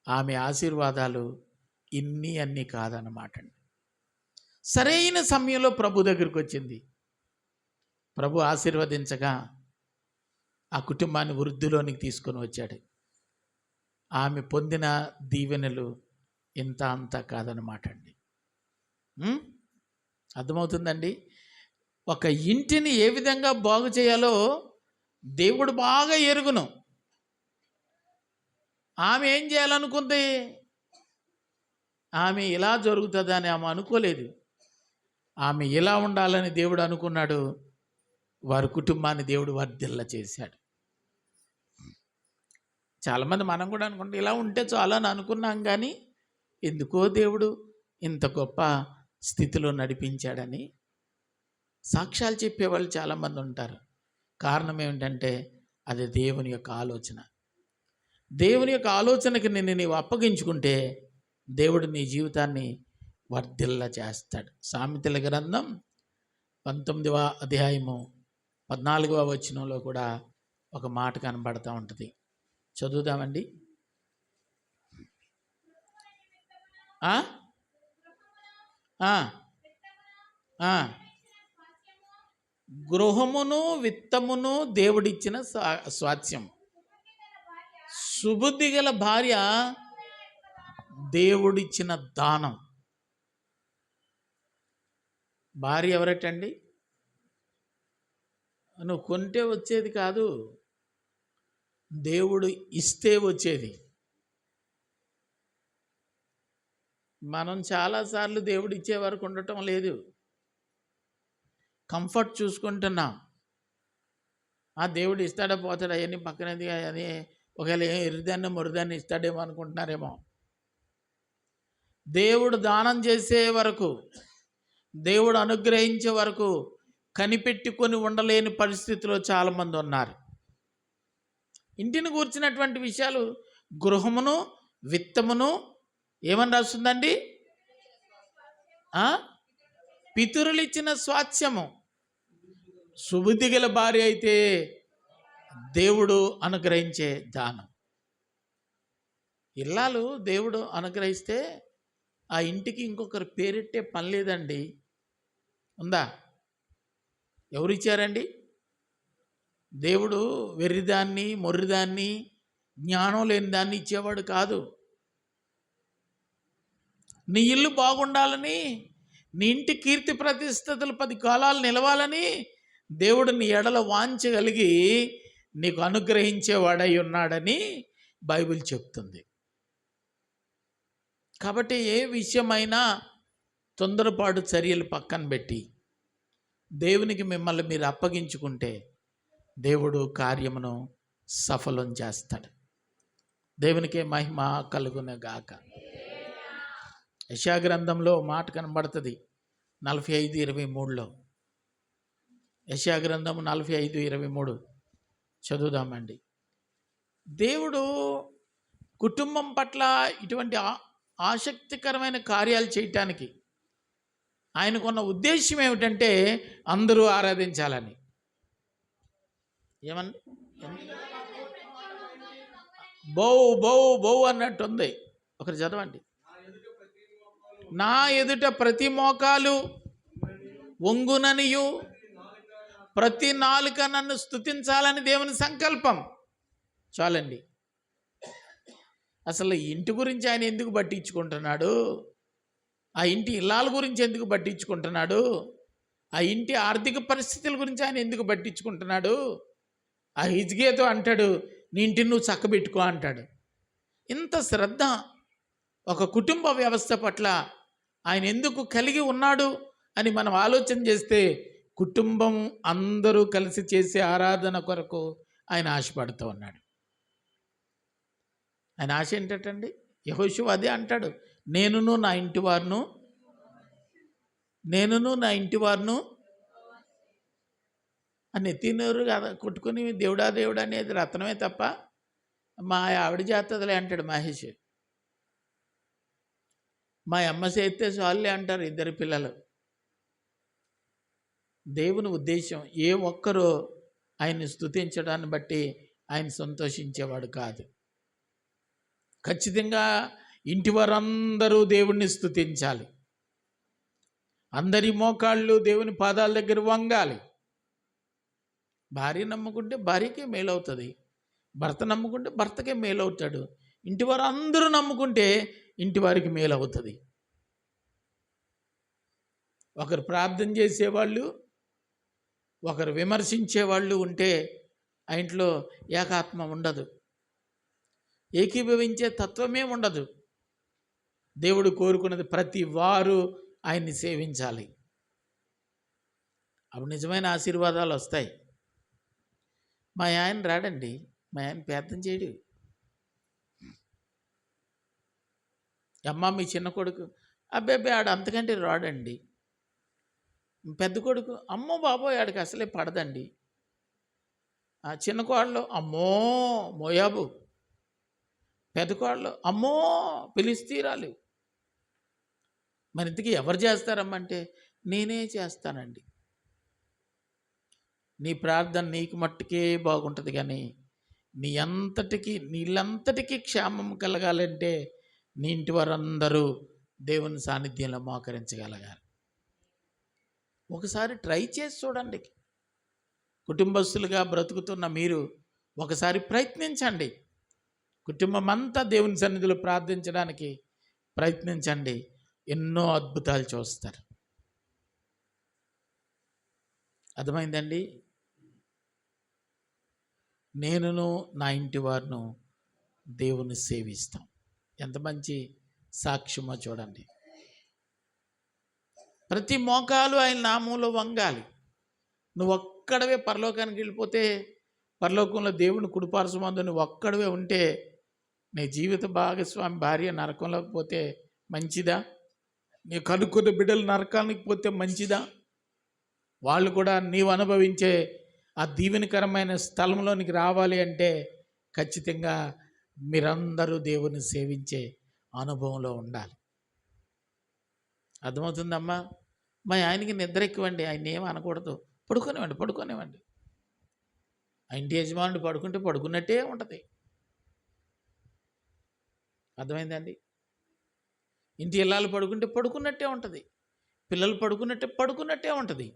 Speaker 2: ఆమె ఆశీర్వాదాలు అన్నీ కాదన్నమాట అండి. సరైన సమయంలో ప్రభు దగ్గరికి వచ్చింది. ప్రభు ఆశీర్వదించగా ఆ కుటుంబాన్ని వృద్ధిలోనికి తీసుకొని వచ్చాడు. ఆమె పొందిన దీవెనలు ఇంత అంత కాదన్నమాట అండి. అర్థమవుతుందండి? ఒక ఇంటిని ఏ విధంగా బాగు చేయాలో దేవుడు బాగా ఎరుగును. ఆమె ఏం చేయాలనుకుంది? ఆమె ఇలా జరుగుతుందని ఆమె అనుకోలేదు. ఆమె ఇలా ఉండాలని దేవుడు అనుకున్నాడు. వారి కుటుంబాన్ని దేవుడు వర్ధిల్ల చేశాడు. చాలామంది మనం కూడా అనుకుంటాం ఇలా ఉంటే చాలా అని అనుకున్నాం, కానీ ఎందుకో దేవుడు ఇంత గొప్ప స్థితిలో నడిపించాడని సాక్ష్యాలు చెప్పేవాళ్ళు చాలామంది ఉంటారు. కారణం ఏమిటంటే అది దేవుని యొక్క ఆలోచన. దేవుని యొక్క ఆలోచనకి నీవు అప్పగించుకుంటే దేవుడు నీ జీవితాన్ని వర్ధిల్ల చేస్తాడు. సామెతల గ్రంథం 19వ అధ్యాయము 14వ వచనంలో కూడా ఒక మాట కనబడుతూ ఉంటుంది. చదువుదామండి. గృహమును విత్తమును దేవుడిచ్చిన స్వాస్థ్యం. సుబుద్ధి గల భార్య దేవుడిచ్చిన దానం. భార్య ఎవరటండి? నువ్వు కొంటే వచ్చేది కాదు, దేవుడు ఇస్తే వచ్చేది. మనం చాలాసార్లు దేవుడు ఇచ్చే వరకు ఉండటం లేదు, కంఫర్ట్ చూసుకుంటున్నాం. ఆ దేవుడు ఇస్తాడా పోతాడా అవన్నీ పక్కనది అని, ఒకవేళ ఎరుదాన్ని మురుదాన్ని ఇస్తాడేమో అనుకుంటున్నారేమో. దేవుడు దానం చేసే వరకు, దేవుడు అనుగ్రహించే వరకు కనిపెట్టుకొని ఉండలేని పరిస్థితిలో చాలామంది ఉన్నారు. ఇంటిని గూర్చినటువంటి విషయాలు గృహమును విత్తమును ఏమని రాస్తుందండి? పితరులు ఇచ్చిన స్వాస్థ్యము. సుబుద్ధి గల భార్య అయితే దేవుడు అనుగ్రహించే దానం. ఇల్లాలు దేవుడు అనుగ్రహిస్తే ఆ ఇంటికి ఇంకొకరు పేరెట్టే పని లేదండి. ఉందా? ఎవరు ఇచ్చారండి? దేవుడు వెర్రిదాన్ని, మొర్రిదాన్ని, జ్ఞానం లేని దాన్ని ఇచ్చేవాడు కాదు. నీ ఇల్లు బాగుండాలని, నీ ఇంటి కీర్తి ప్రతిష్టతలు 10 కాలాలు నిలవాలని దేవుడు నీ ఎడల వాంచగలిగి నీకు అనుగ్రహించేవాడై ఉన్నాడని బైబిల్ చెప్తుంది. కాబట్టి ఏ విషయమైనా తొందరపాటు చర్యలు పక్కన పెట్టి దేవునికి మిమ్మల్ని మీరు అప్పగించుకుంటే దేవుడు కార్యమును సఫలం చేస్తాడు. దేవునికే మహిమ కలుగునగాక. యెషయా గ్రంథంలో మాట కనబడుతుంది 45:23లో. యెషయా గ్రంథం 45:23 చదువుదామండి. దేవుడు కుటుంబం పట్ల ఇటువంటి ఆసక్తికరమైన కార్యాలు చేయటానికి ఆయనకున్న ఉద్దేశం ఏమిటంటే అందరూ ఆరాధించాలని. ఏమన్నా బౌ బౌ బౌ అన్నట్టుంది. ఒకరు చదవండి. నా ఎదుట ప్రతి మోకాలు వంగుననియు ప్రతి నాలుక నన్ను స్తుతించాలని దేవుని సంకల్పం. చాలండి. అసలు ఇంటి గురించి ఆయన ఎందుకు పట్టించుకుంటున్నాడు? ఆ ఇంటి ఇల్లాల గురించి ఎందుకు పట్టించుకుంటున్నాడు? ఆ ఇంటి ఆర్థిక పరిస్థితుల గురించి ఆయన ఎందుకు పట్టించుకుంటున్నాడు? ఆ హిజ్కియాతో అంటాడు, నీ ఇంటిని నువ్వు చక్కబెట్టుకో అంటాడు. ఇంత శ్రద్ధ ఒక కుటుంబ వ్యవస్థ పట్ల ఆయన ఎందుకు కలిగి ఉన్నాడు అని మనం ఆలోచన చేస్తే కుటుంబం అందరూ కలిసి చేసే ఆరాధన కొరకు ఆయన ఆశపడుతూ ఉన్నాడు. ఆయన ఆశ ఏంటండి? యెహోషువ అదే అంటాడు, నేనును నా ఇంటి వారును అని నెత్తినూరు కొట్టుకుని దేవుడా దేవుడా అనేది రత్నమే తప్ప మా ఆవిడ చేస్తుందిలే అంటాడు మహేష్. మా అమ్మ చేస్తే చాలులే అంటారు 2 పిల్లలు. దేవుని ఉద్దేశం ఏ ఒక్కరూ ఆయన్ని స్తుతించడాన్ని బట్టి ఆయన సంతోషించేవాడు కాదు. ఖచ్చితంగా ఇంటి వారందరూ దేవుణ్ణి స్తుతించాలి. అందరి మోకాళ్ళు దేవుని పాదాల దగ్గర వంగాలి. భార్య నమ్ముకుంటే భార్యకే మేలవుతుంది, భర్త నమ్ముకుంటే భర్తకే మేలవుతాడు. ఇంటి వారు అందరూ నమ్ముకుంటే ఇంటి వారికి మేలవుతుంది. ఒకరు ప్రార్థన చేసేవాళ్ళు, ఒకరు విమర్శించేవాళ్ళు ఉంటే ఆ ఇంట్లో ఏకాత్మ ఉండదు, ఏకీభవించే తత్వమే ఉండదు. దేవుడు కోరుకున్నది ప్రతి వారు ఆయన్ని సేవించాలి. అప్పుడు నిజమైన ఆశీర్వాదాలు వస్తాయి. మా ఆయన రాడండి, మా ఆయన ప్రార్థన చేయడు. అమ్మ మీ చిన్న కొడుకు అబ్బాయి ఆడు అంతకంటే రాడండి. పెద్ద కొడుకు అమ్మో బాబోయ్ ఆడికి అసలే పడదండి. ఆ చిన్న కోడలు అమ్మో మోయాబు, పెద్ద కోడలు అమ్మో ఫిలిస్తీయురాలు. మరి ఇంతకీ ఎవరు చేస్తారమ్మంటే నేనే చేస్తానండి. నీ ప్రార్థన నీకు మట్టుకే బాగుంటుంది, కానీ నీళ్ళంతటికీ క్షేమం కలగాలంటే నీ ఇంటి వారందరూ దేవుని సాన్నిధ్యంలో మోకరించగలగాలి. ఒకసారి ట్రై చేసి చూడండి. కుటుంబస్తులుగా బ్రతుకుతున్న మీరు ఒకసారి ప్రయత్నించండి. కుటుంబం అంతా దేవుని సన్నిధిలో ప్రార్థించడానికి ప్రయత్నించండి. ఎన్నో అద్భుతాలు చూస్తారు. అర్థమైందండి? నేనును నా ఇంటి వారును దేవుని సేవిస్తాం. ఎంత మంచి సాక్ష్యమో చూడండి. ప్రతి మోకాలు ఆయన నామంలో వంగాలి. నువ్వు ఒక్కడవే పరలోకానికి వెళ్ళిపోతే, పరలోకంలో దేవుని కుడిపార్శ్వమందు నువ్వు ఒక్కడవే ఉంటే, నీ జీవిత భాగస్వామి భార్య నరకంలోకి పోతే మంచిదా? నీ కనుక్కున్న బిడ్డలు నరకానికి పోతే మంచిదా? వాళ్ళు కూడా నీవు అనుభవించే ఆ దీవెనకరమైన స్థలంలోనికి రావాలి అంటే ఖచ్చితంగా మీరందరూ దేవుని సేవించే అనుభవంలో ఉండాలి. అర్థమవుతుందమ్మా? మా ఆయనకి నిద్ర ఎక్కువండి, ఆయన ఏం అనకూడదు, పడుకోనివ్వండి. ఆ ఇంటి యజమానుడు పడుకుంటే పడుకున్నట్టే ఉంటుంది. అర్థమైందండి? ఇంటి ఇల్లాలు పడుకుంటే పడుకున్నట్టే ఉంటుంది, పిల్లలు పడుకున్నట్టే ఉంటుంది.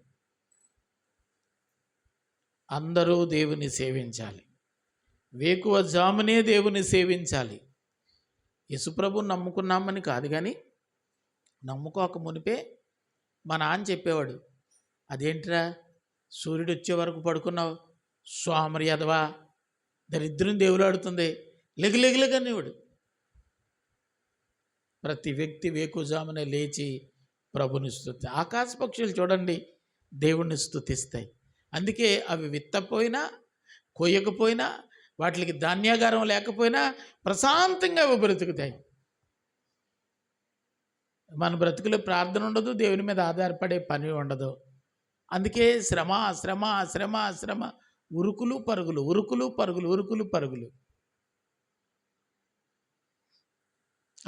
Speaker 2: అందరూ దేవుని సేవించాలి, వేకువ జామునే దేవుని సేవించాలి. యేసుప్రభుని నమ్ముకున్నామని కాదు, కానీ నమ్ముకోక మునిపే మా నాన్న చెప్పేవాడు, అదేంటిరా సూర్యుడు వచ్చే వరకు పడుకున్నావు, స్వామరి అదవా, దరిద్రం దేవులాడుతుంది, లెగలెగలగనేవాడు. ప్రతి వ్యక్తి వేకుజామునే లేచి ప్రభుని స్తుతి. ఆకాశ పక్షులు చూడండి దేవుణ్ణి స్తుతిస్తాయి. అందుకే అవి విత్తపోయినా కొయ్యకపోయినా వాటికి ధాన్యాగారం లేకపోయినా ప్రశాంతంగా అవి బ్రతుకుతాయి. మన బ్రతుకులో ప్రార్థన ఉండదు, దేవుని మీద ఆధారపడే పని ఉండదు. అందుకే శ్రమ శ్రమ శ్రమ శ్రమ, ఉరుకులు పరుగులు.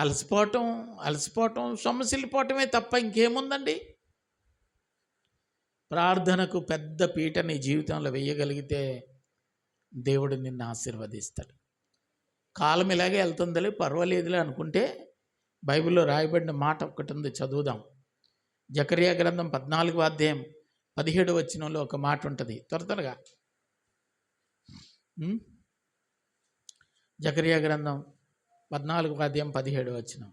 Speaker 2: అలసిపోవటం సొమ్మసిల్లిపోవటమే తప్ప ఇంకేముందండి? ప్రార్థనకు పెద్ద పీట నీ జీవితంలో వేయగలిగితే దేవుడు నిన్ను ఆశీర్వదిస్తాడు. కాలం ఇలాగే వెళ్తుందిలే, పర్వాలేదులే అనుకుంటే బైబిల్లో రాయబడిన మాట ఒకటి ఉంది, చదువుదాం. జకర్యా గ్రంథం 14వ అధ్యాయం 17వ వచనంలో ఒక మాట ఉంటుంది, త్వరగా. జకర్యా గ్రంథం 14వ అధ్యాయం 17వ వచనం.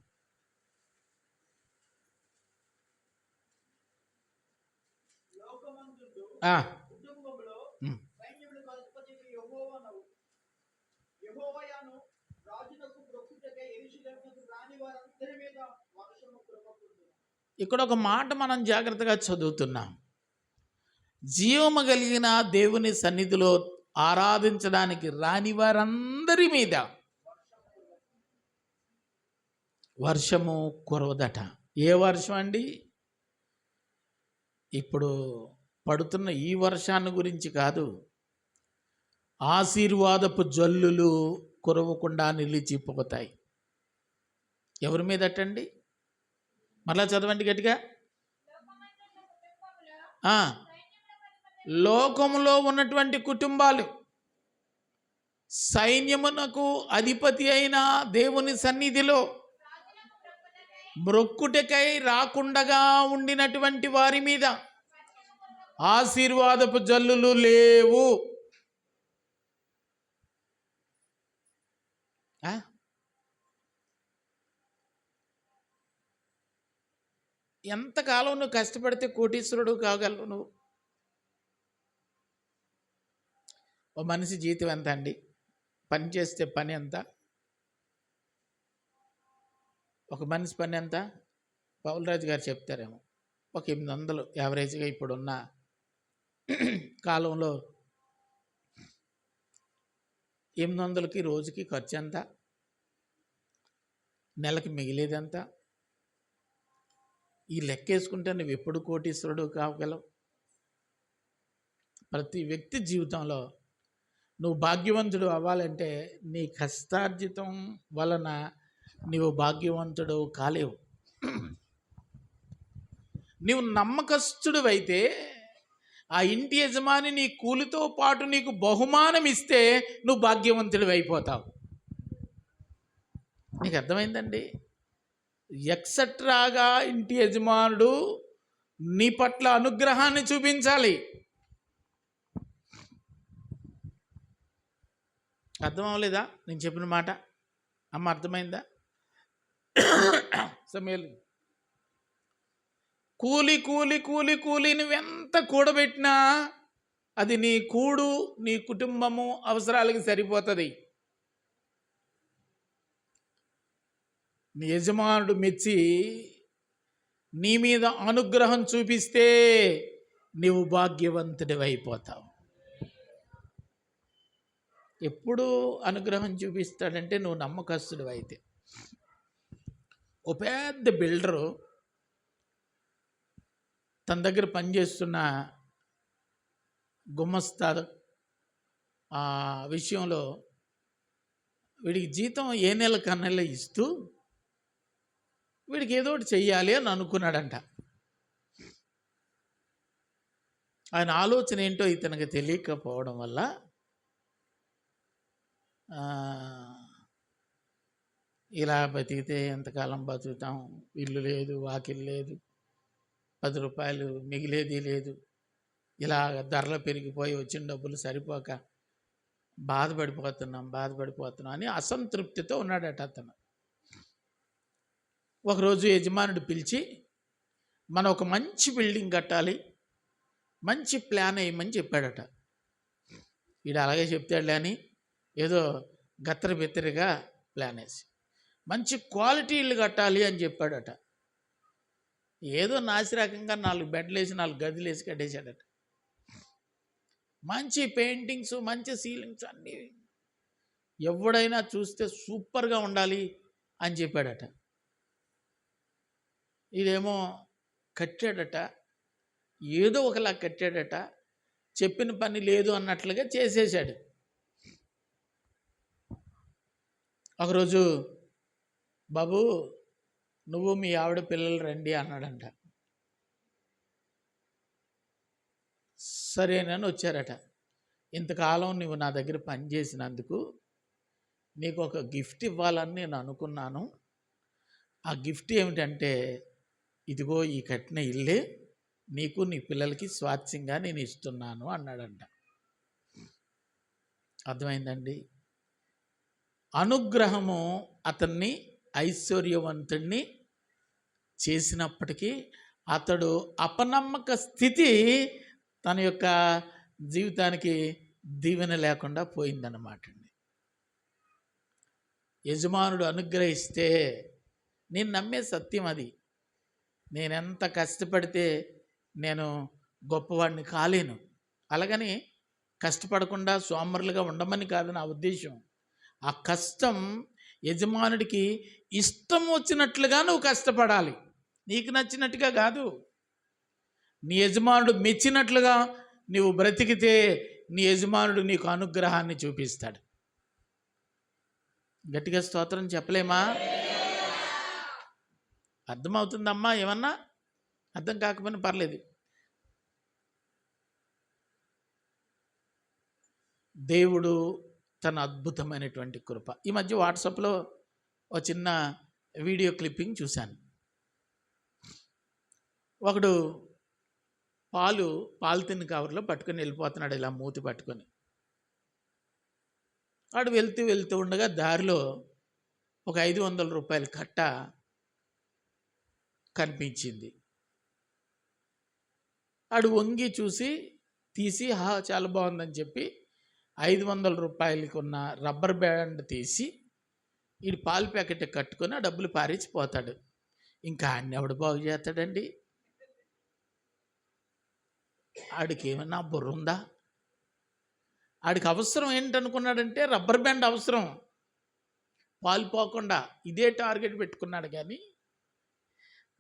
Speaker 2: ఇక్కడ ఒక మాట మనం జాగ్రత్తగా చదువుతున్నాం. జీవము కలిగిన దేవుని సన్నిధిలో ఆరాధించడానికి రాని వారందరి మీద వర్షము కురవదట. ఏ వర్షం అండి? ఇప్పుడు పడుతున్న ఈ వర్షాన్ని గురించి కాదు, ఆశీర్వాదపు జల్లులు కురవకుండా నిలిచిపోతాయి. ఎవరి మీదటండి? మరలా చదవండి గట్టిగా. లోకములో ఉన్నటువంటి కుటుంబాలు సైన్యమునకు అధిపతి అయిన దేవుని సన్నిధిలో మ్రొక్కుటకై రాకుండగా ఉండినటువంటి వారి మీద ఆశీర్వాదపు జల్లులు లేవు. ఎంతకాలం నువ్వు కష్టపడితే కోటీశ్వరుడు కాగలవు నువ్వు? ఓ మనిషి జీతం ఎంత అండి? పని చేస్తే పని ఎంత? ఒక మనిషి పని ఎంత? పౌలరాజు గారు చెప్తారేమో, ఒక 800 యావరేజ్గా. ఇప్పుడున్న కాలంలో 800కి రోజుకి ఖర్చు ఎంత? నెలకి మిగిలేదంతా? ఈ లెక్కేసుకుంటే నువ్వు ఎప్పుడు కోటీశ్వరుడు కాగలవు? ప్రతి వ్యక్తి జీవితంలో నువ్వు భాగ్యవంతుడు అవ్వాలంటే నీ కష్టార్జితం వలన నీవు భాగ్యవంతుడు కాలేవు. నీవు నమ్మకస్తుడు అయితే ఆ ఇంటి యజమాని నీ కూలితో పాటు నీకు బహుమానం ఇస్తే నువ్వు భాగ్యవంతుడు అయిపోతావు. నీకు అర్థమైందండి? ఎక్సెట్రాగా ఇంటి యజమానుడు నీ పట్ల అనుగ్రహాన్ని చూపించాలి. అర్థం అవ్వలేదా నేను చెప్పిన మాట? అమ్మ అర్థమైందా? సమయాలు కూలి నువ్వెంత కూడబెట్టినా అది నీ కూడు, నీ కుటుంబము అవసరాలకి సరిపోతుంది. నీ యజమానుడు మెచ్చి నీ మీద అనుగ్రహం చూపిస్తే నీవు భాగ్యవంతుడి అయిపోతావు. ఎప్పుడు అనుగ్రహం చూపిస్తాడంటే నువ్వు నమ్మకస్తుడు అయితే. ఓ పెద్ద బిల్డరు తన దగ్గర పనిచేస్తున్న గుమస్తా విషయంలో వీడికి జీతం ఏ నెల కన్నెల ఇస్తూ వీడికి ఏదో ఒకటి చెయ్యాలి అని అనుకున్నాడంట. ఆయన ఆలోచన ఏంటో ఇతనికి తెలియకపోవడం వల్ల ఇలా బతికితే ఎంతకాలం బతుకుతాం, ఇల్లు లేదు, వాకిల్ లేదు, 10 రూపాయలు మిగిలేది లేదు, ఇలా ధరలు పెరిగిపోయి వచ్చిన డబ్బులు సరిపోక బాధపడిపోతున్నాం అని అసంతృప్తితో ఉన్నాడట అతను. ఒకరోజు యజమానుడు పిలిచి, మనం ఒక మంచి బిల్డింగ్ కట్టాలి, మంచి ప్లాన్ వేయమని చెప్పాడట. వీడు అలాగే చెప్తాడులే అని ఏదో గత్తరబెత్తరిగా ప్లాన్ వేసి మంచి క్వాలిటీ ఇల్లు కట్టాలి అని చెప్పాడట. ఏదో నాసిరకంగా 4 బెడ్లు వేసి 4 గదులు వేసి కట్టేశాడట. మంచి పెయింటింగ్స్, మంచి సీలింగ్స్ అన్నీ ఎవడైనా చూస్తే సూపర్గా ఉండాలి అని చెప్పాడట. ఇదేమో కట్టాడట, ఏదో ఒకలా కట్టాడట, చెప్పిన పని లేదు అన్నట్లుగా చేసేసాడు. ఒకరోజు, బాబు నువ్వు మీ ఆవిడ పిల్లలు రండి అన్నాడంట. సరేనని వచ్చారట. ఇంతకాలం నువ్వు నా దగ్గర పనిచేసినందుకు నీకు ఒక గిఫ్ట్ ఇవ్వాలని నేను అనుకున్నాను. ఆ గిఫ్ట్ ఏమిటంటే, ఇదిగో ఈ కట్టిన ఇల్లే నీకు నీ పిల్లలకి స్వాస్థ్యంగా నేను ఇస్తున్నాను అన్నాడంట. అర్థమైందండి? అనుగ్రహము అతన్ని ఐశ్వర్యవంతుణ్ణి చేసినప్పటికీ అతడు అపనమ్మక స్థితి తన యొక్క జీవితానికి దీవెన లేకుండా పోయిందన్నమాట అండి. యజమానుడు అనుగ్రహిస్తే, నేను నమ్మే సత్యం అది, నేనెంత కష్టపడితే నేను గొప్పవాడిని కాలేను. అలాగని కష్టపడకుండా సోమరులుగా ఉండమని కాదు నా ఉద్దేశం. ఆ కష్టం యజమానుడికి ఇష్టం వచ్చినట్లుగా నువ్వు కష్టపడాలి, నీకు నచ్చినట్టుగా కాదు. నీ యజమానుడు మెచ్చినట్లుగా నువ్వు బ్రతికితే నీ యజమానుడు నీకు అనుగ్రహాన్ని చూపిస్తాడు. గట్టిగా స్తోత్రం చెప్పలేమా? అర్థమవుతుందమ్మా? ఏమన్నా అర్థం కాకపోయినా పర్లేదు. దేవుడు తన అద్భుతమైనటువంటి కృప. ఈ మధ్య వాట్సాప్లో ఒక చిన్న వీడియో క్లిప్పింగ్ చూశాను. ఒకడు పాలిథిన్ కవర్లో పట్టుకొని వెళ్ళిపోతున్నాడు, ఇలా మూతి పట్టుకొని. వాడు వెళ్తూ ఉండగా దారిలో ఒక 500 రూపాయల కట్ట కనిపించింది. వాడు వంగి చూసి తీసి, చాలా బాగుందని చెప్పి 500 రూపాయలకి ఉన్న రబ్బర్ బ్యాండ్ తీసి వీడు పాలు ప్యాకెట్ కట్టుకొని ఆ డబ్బులు పారించిపోతాడు. ఇంకా ఆడిని ఎవడు బాగు చేస్తాడండి? ఆడికి ఏమన్నా బుర్ర ఉందా? ఆడికి అవసరం ఏంటనుకున్నాడంటే రబ్బర్ బ్యాండ్ అవసరం, పాలు పోకుండా. ఇదే టార్గెట్ పెట్టుకున్నాడు. కానీ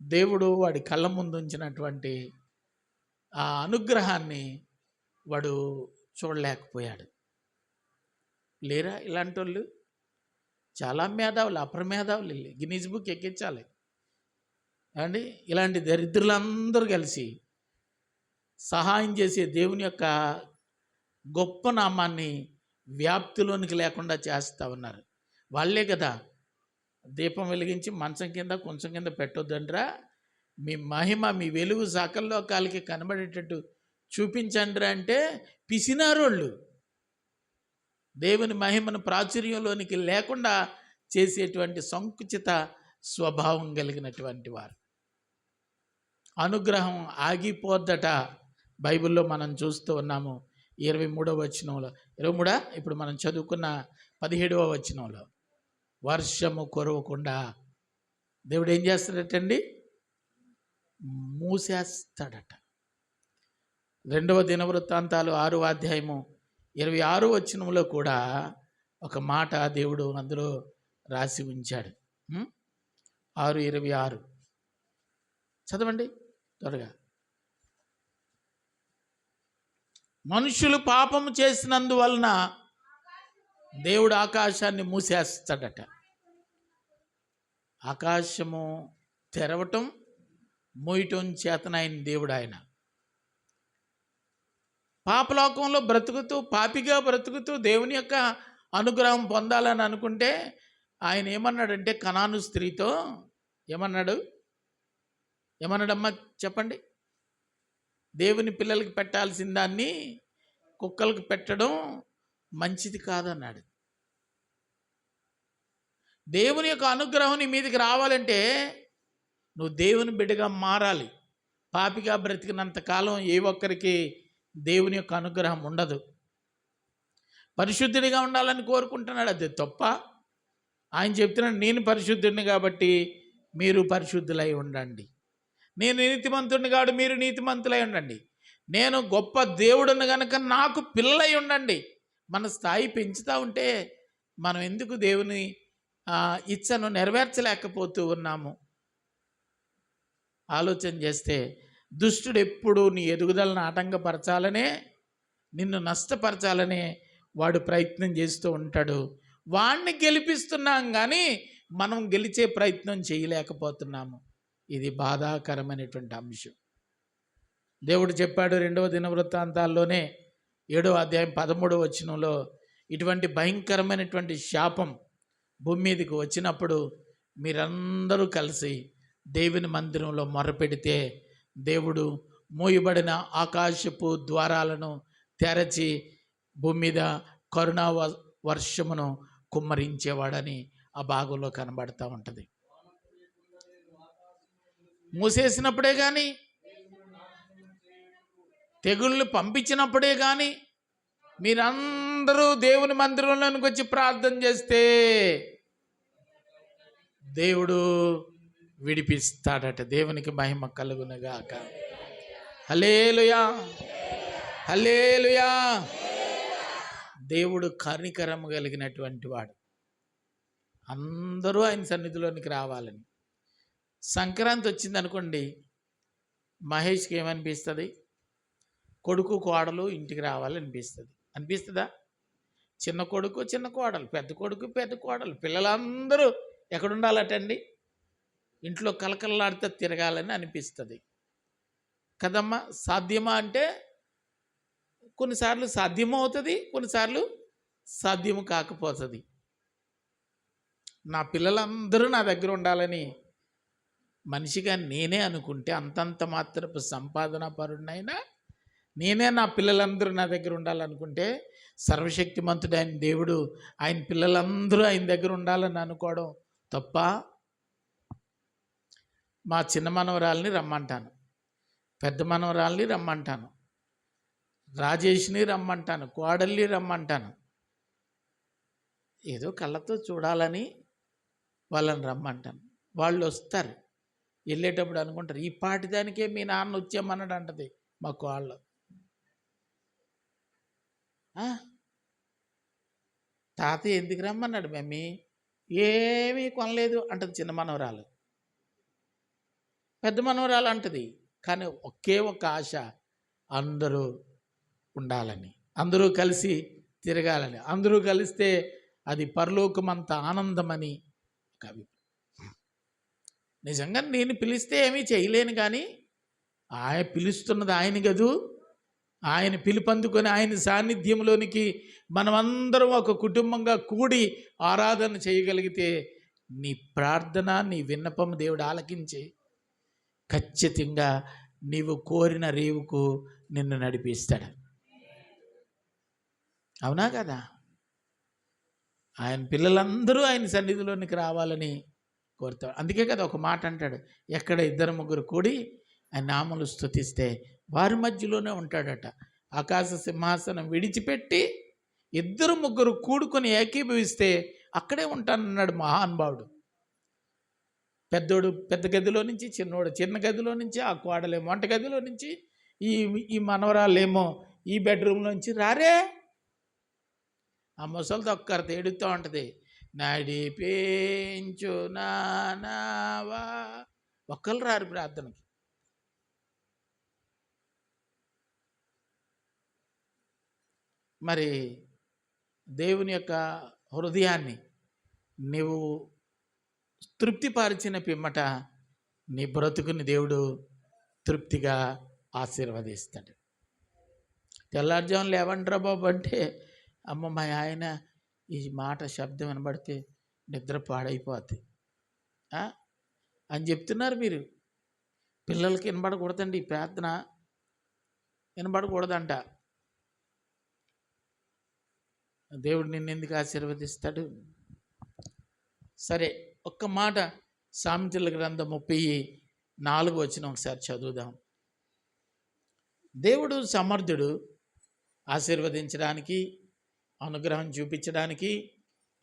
Speaker 2: దేవుడు వాడి కళ్ళ ముందు ఉంచినటువంటి ఆ అనుగ్రహాన్ని వాడు చూడలేకపోయాడు. లేరా ఇలాంటి వాళ్ళు? చాలా మేధావులు, అప్రమేధావులు, గిన్నీస్ బుక్ ఎక్కించాలి అండి. ఇలాంటి దరిద్రులందరూ కలిసి సహాయం చేసే దేవుని యొక్క గొప్ప నామాన్ని వ్యాప్తిలోనికి లేకుండా చేస్తూ ఉన్నారు. వాళ్ళే కదా దీపం వెలిగించి మంచం కింద కొంచెం కింద పెట్టొద్దండ్రా, మీ మహిమ మీ వెలుగు సకల లోకాలకి కనబడేటట్టు చూపించండి అంటే పిసినారోళ్ళు. దేవుని మహిమను ప్రాచుర్యంలోనికి లేకుండా చేసేటువంటి సంకుచిత స్వభావం కలిగినటువంటి వారు. అనుగ్రహం ఆగిపోద్దట బైబిల్లో మనం చూస్తూ ఉన్నాము. 23వ వచనంలో, 23 ఇప్పుడు మనం చదువుకున్న 17వ వచనంలో, వర్షము కురవకుండా దేవుడు ఏం చేస్తాడటండి? మూసేస్తాడట. 2వ దినవృత్తాంతాలు 6వ అధ్యాయము 26వ వచనంలో కూడా ఒక మాట దేవుడు అందులో రాసి ఉంచాడు. 6:26 చదవండి త్వరగా. మనుషులు పాపము చేసినందువలన దేవుడు ఆకాశాన్ని మూసేస్తాడట. ఆకాశము తెరవటం మూయటం చేతనైన దేవుడు ఆయన. పాపలోకంలో బ్రతుకుతూ, పాపిగా బ్రతుకుతూ దేవుని యొక్క అనుగ్రహం పొందాలని అనుకుంటే ఆయన ఏమన్నాడంటే కనాను స్త్రీతో ఏమన్నాడమ్మా చెప్పండి? దేవుని పిల్లలకి పెట్టాల్సిన దాన్ని కుక్కలకు పెట్టడం మంచిది కాదన్నాడు. దేవుని యొక్క అనుగ్రహం నీ మీదకి రావాలంటే నువ్వు దేవుని బిడ్డగా మారాలి. పాపిగా బ్రతికినంత కాలం ఏ ఒక్కరికి దేవుని యొక్క అనుగ్రహం ఉండదు. పరిశుద్ధుడిగా ఉండాలని కోరుకుంటున్నాడు, అది తప్ప? ఆయన చెప్తున్నాడు, నేను పరిశుద్ధుడిని కాబట్టి మీరు పరిశుద్ధులై ఉండండి. నేను నీతిమంతుడిని కాబట్టి మీరు నీతిమంతులై ఉండండి. నేను గొప్ప దేవుడిని కనుక నాకు పిల్లలై ఉండండి. మన స్థాయి పెంచుతూ ఉంటే మనం ఎందుకు దేవుని ఇచ్చను నెరవేర్చలేకపోతూ ఉన్నాము? ఆలోచన చేస్తే దుష్టుడు ఎప్పుడు నీ ఎదుగుదలను ఆటంకపరచాలనే, నిన్ను నష్టపరచాలనే వాడు ప్రయత్నం చేస్తూ ఉంటాడు. వాడిని గెలిపిస్తున్నాం కానీ మనం గెలిచే ప్రయత్నం చేయలేకపోతున్నాము. ఇది బాధాకరమైనటువంటి అంశం. దేవుడు చెప్పాడు 2వ దినవృత్తాంతాల్లోనే 7వ అధ్యాయం 13వ వచనంలో, ఇటువంటి భయంకరమైనటువంటి శాపం భూమి మీదకి వచ్చినప్పుడు మీరందరూ కలిసి దేవుని మందిరంలో మొరపెడితే దేవుడు మూయబడిన ఆకాశపు ద్వారాలను తెరచి భూమి మీద కరుణా వర్షమును కుమ్మరించేవాడని ఆ భాగంలో కనబడుతూ ఉంటుంది. మూసేసినప్పుడే కానీ, తెగుళ్ళు పంపించినప్పుడే కానీ మీరందరూ దేవుని మందిరంలోనికి వచ్చి ప్రార్థన చేస్తే దేవుడు విడిపిస్తాడట. దేవునికి మహిమ కలుగునుగాక. హల్లెలూయా, హల్లెలూయా. దేవుడు కనికరము కలిగినటువంటి వాడు. అందరూ ఆయన సన్నిధిలోనికి రావాలని. సంక్రాంతి వచ్చింది అనుకోండి, మహేష్కి ఏమనిపిస్తుంది? కొడుకు కోడలు ఇంటికి రావాలనిపిస్తుంది. అనిపిస్తుందా? చిన్న కొడుకు చిన్న కోడలు, పెద్ద కొడుకు పెద్ద కోడలు, పిల్లలందరూ ఎక్కడుండాలటండి? ఇంట్లో కలకలలాడితే తిరగాలని అనిపిస్తుంది కదమ్మా. సాధ్యమా అంటే కొన్నిసార్లు సాధ్యమూ అవుతుంది, కొన్నిసార్లు సాధ్యము కాకపోతుంది. నా పిల్లలందరూ నా దగ్గర ఉండాలని మనిషిగా నేనే అనుకుంటే, అంతంత మాత్రపు సంపాదన పరుడినైనా నేనే నా పిల్లలందరూ నా దగ్గర ఉండాలనుకుంటే, సర్వశక్తిమంతుడు ఆయన దేవుడు ఆయన పిల్లలందరూ ఆయన దగ్గర ఉండాలని అనుకోవడం తప్ప? మా చిన్న మనవరాల్ని రమ్మంటాను, పెద్ద మనవరాల్ని రమ్మంటాను, రాజేష్ని రమ్మంటాను, కోడల్ని రమ్మంటాను. ఏదో కళ్ళతో చూడాలని వాళ్ళని రమ్మంటాను. వాళ్ళు వస్తారు. వెళ్ళేటప్పుడు అనుకుంటారు, ఈ పాటిదానికే మీ నాన్న వచ్చామన్నాడు అంటది మా కోళ్ళు. తాతయ్య ఎందుకు రమ్మన్నాడు మమ్మీ? ఏమీ కొనలేదు అంటది చిన్న మనవరాలు. పెద్ద మనవరాలు అంటది, కానీ ఒకే ఒక ఆశ, అందరూ ఉండాలని, అందరూ కలిసి తిరగాలని, అందరూ కలిస్తే అది పరలోకమంత ఆనందమని కవి. నిజంగా నేను పిలిస్తే ఏమీ చేయలేను, కానీ ఆయన పిలుస్తున్నది ఆయన కదూ. ఆయన పిలుపందుకొని ఆయన సాన్నిధ్యంలోనికి మనమందరం ఒక కుటుంబంగా కూడి ఆరాధన చేయగలిగితే నీ ప్రార్థన, నీ విన్నపం దేవుడు ఆలకించి ఖచ్చితంగా నీవు కోరిన రేవుకు నిన్ను నడిపిస్తాడు. అవునా కదా? ఆయన పిల్లలందరూ ఆయన సన్నిధిలోనికి రావాలని కోరుతాడు. అందుకే కదా ఒక మాట అంటాడు, ఎక్కడ 2-3 కూడి ఆయన నామములు స్తుతిస్తే వారి మధ్యలోనే ఉంటాడట. ఆకాశ సింహాసనం విడిచిపెట్టి 2-3 కూడుకొని ఏకీభవిస్తే అక్కడే ఉంటానన్నాడు మహానుభావుడు. పెద్దోడు పెద్ద గదిలో నుంచి, చిన్నోడు చిన్న గదిలో నుంచి, ఆ కోడలేమో వంట గదిలో నుంచి, ఈ మనవరాలేమో ఈ బెడ్రూమ్లోంచి రారే. ఆ ముసలితో ఒక్కరితో ఏడుస్తూ ఉంటుంది, నడిపించు నావా. ఒక్కరు రారు ప్రార్థనకి. మరి దేవుని యొక్క హృదయాన్ని నీవు తృప్తిపరిచిన పిమ్మట నీ బ్రతుకుని దేవుడు తృప్తిగా ఆశీర్వదిస్తాడు. తెల్లారుజామున లేవంట్రా బాబు అంటే, అమ్మ మా ఆయన ఈ మాట శబ్దం వినబడితే నిద్ర పాడైపోద్ది అని చెప్తున్నారు మీరు. పిల్లలకి వినబడకూడదండి, ఈ ప్రార్థన వినబడకూడదంట. దేవుడు నిన్నెందుకు ఆశీర్వదిస్తాడు? సరే, ఒక్క మాట సామెతల గ్రంథం 34 ఒకసారి చదువుదాం. దేవుడు సమర్థుడు, ఆశీర్వదించడానికి, అనుగ్రహం చూపించడానికి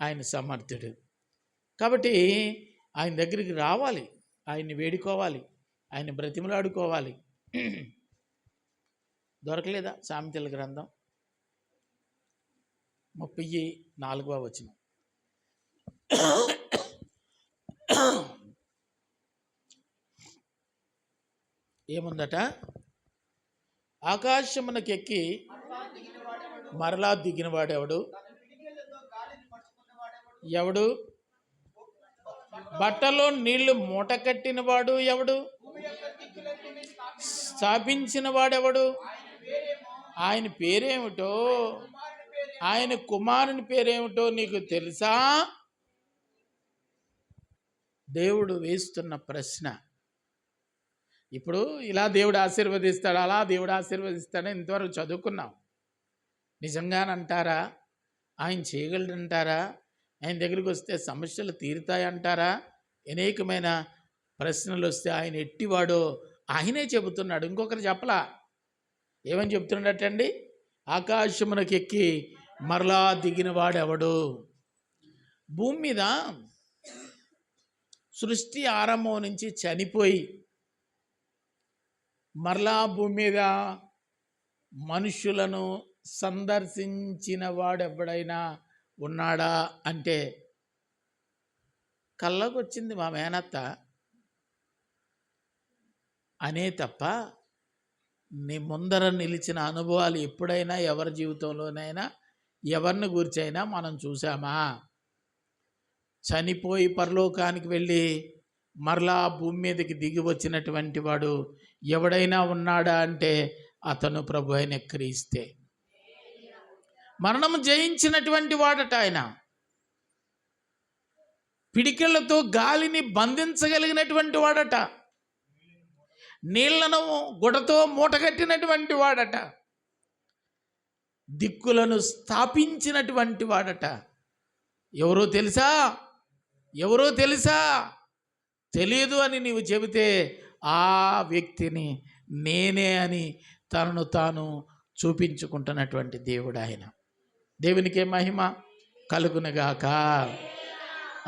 Speaker 2: ఆయన సమర్థుడు. కాబట్టి ఆయన దగ్గరికి రావాలి, ఆయన్ని వేడుకోవాలి, ఆయన బ్రతిమలాడుకోవాలి. దొరకలేదా? సామెతల గ్రంథం 34 ఏముందట? ఆకాశమునకెక్కి మరలా దిగినవాడెవడు? ఎవడు? బట్టలో నీళ్లు మూట కట్టినవాడు ఎవడు? స్థాపించిన వాడెవడు? ఆయన పేరేమిటో, ఆయన కుమారుని పేరేమిటో నీకు తెలుసా? దేవుడు వేస్తున్న ప్రశ్న. ఇప్పుడు ఇలా దేవుడు ఆశీర్వదిస్తాడు, అలా దేవుడు ఆశీర్వదిస్తాడని ఇంతవరకు చదువుకున్నాం. నిజంగానంటారా? ఆయన చేయగలడంటారా? ఆయన దగ్గరికి వస్తే సమస్యలు తీరుతాయంటారా? అనేకమైన ప్రశ్నలు వస్తే ఆయన ఎట్టివాడో ఆయనే చెబుతున్నాడు, ఇంకొకరు చెప్పలా. ఏమని చెప్తున్నాడటండి? ఆకాశమునకెక్కి మరలా దిగిన వాడెవడు? భూమి మీద సృష్టి ఆరంభం నుంచి చనిపోయి మరలా భూమి మీద మనుషులను సందర్శించిన వాడెప్పుడైనా ఉన్నాడా అంటే కళ్ళకు వచ్చింది మా మేనత్త అనే తప్ప నీ ముందర నిలిచిన అనుభవాలు ఎప్పుడైనా ఎవరి జీవితంలోనైనా ఎవరిని గురించైనా మనం చూసామా? చనిపోయి పరలోకానికి వెళ్ళి మరలా భూమి మీదకి దిగి వచ్చినటువంటి వాడు ఎవడైనా ఉన్నాడా అంటే అతను ప్రభు అయిన క్రీస్తే. మరణము జయించినటువంటి వాడట ఆయన. పిడికిళ్లతో గాలిని బంధించగలిగినటువంటి వాడట. నీళ్లను గుడతో మూటగట్టినటువంటి వాడట. దిక్కులను స్థాపించినటువంటి వాడట. ఎవరో తెలుసా? ఎవరో తెలుసా? తెలియదు అని నీవు చెబితే ఆ వ్యక్తిని నేనే అని తనను తాను చూపించుకుంటున్నటువంటి దేవుడు ఆయన. దేవునికే మహిమ కలుగునుగాక.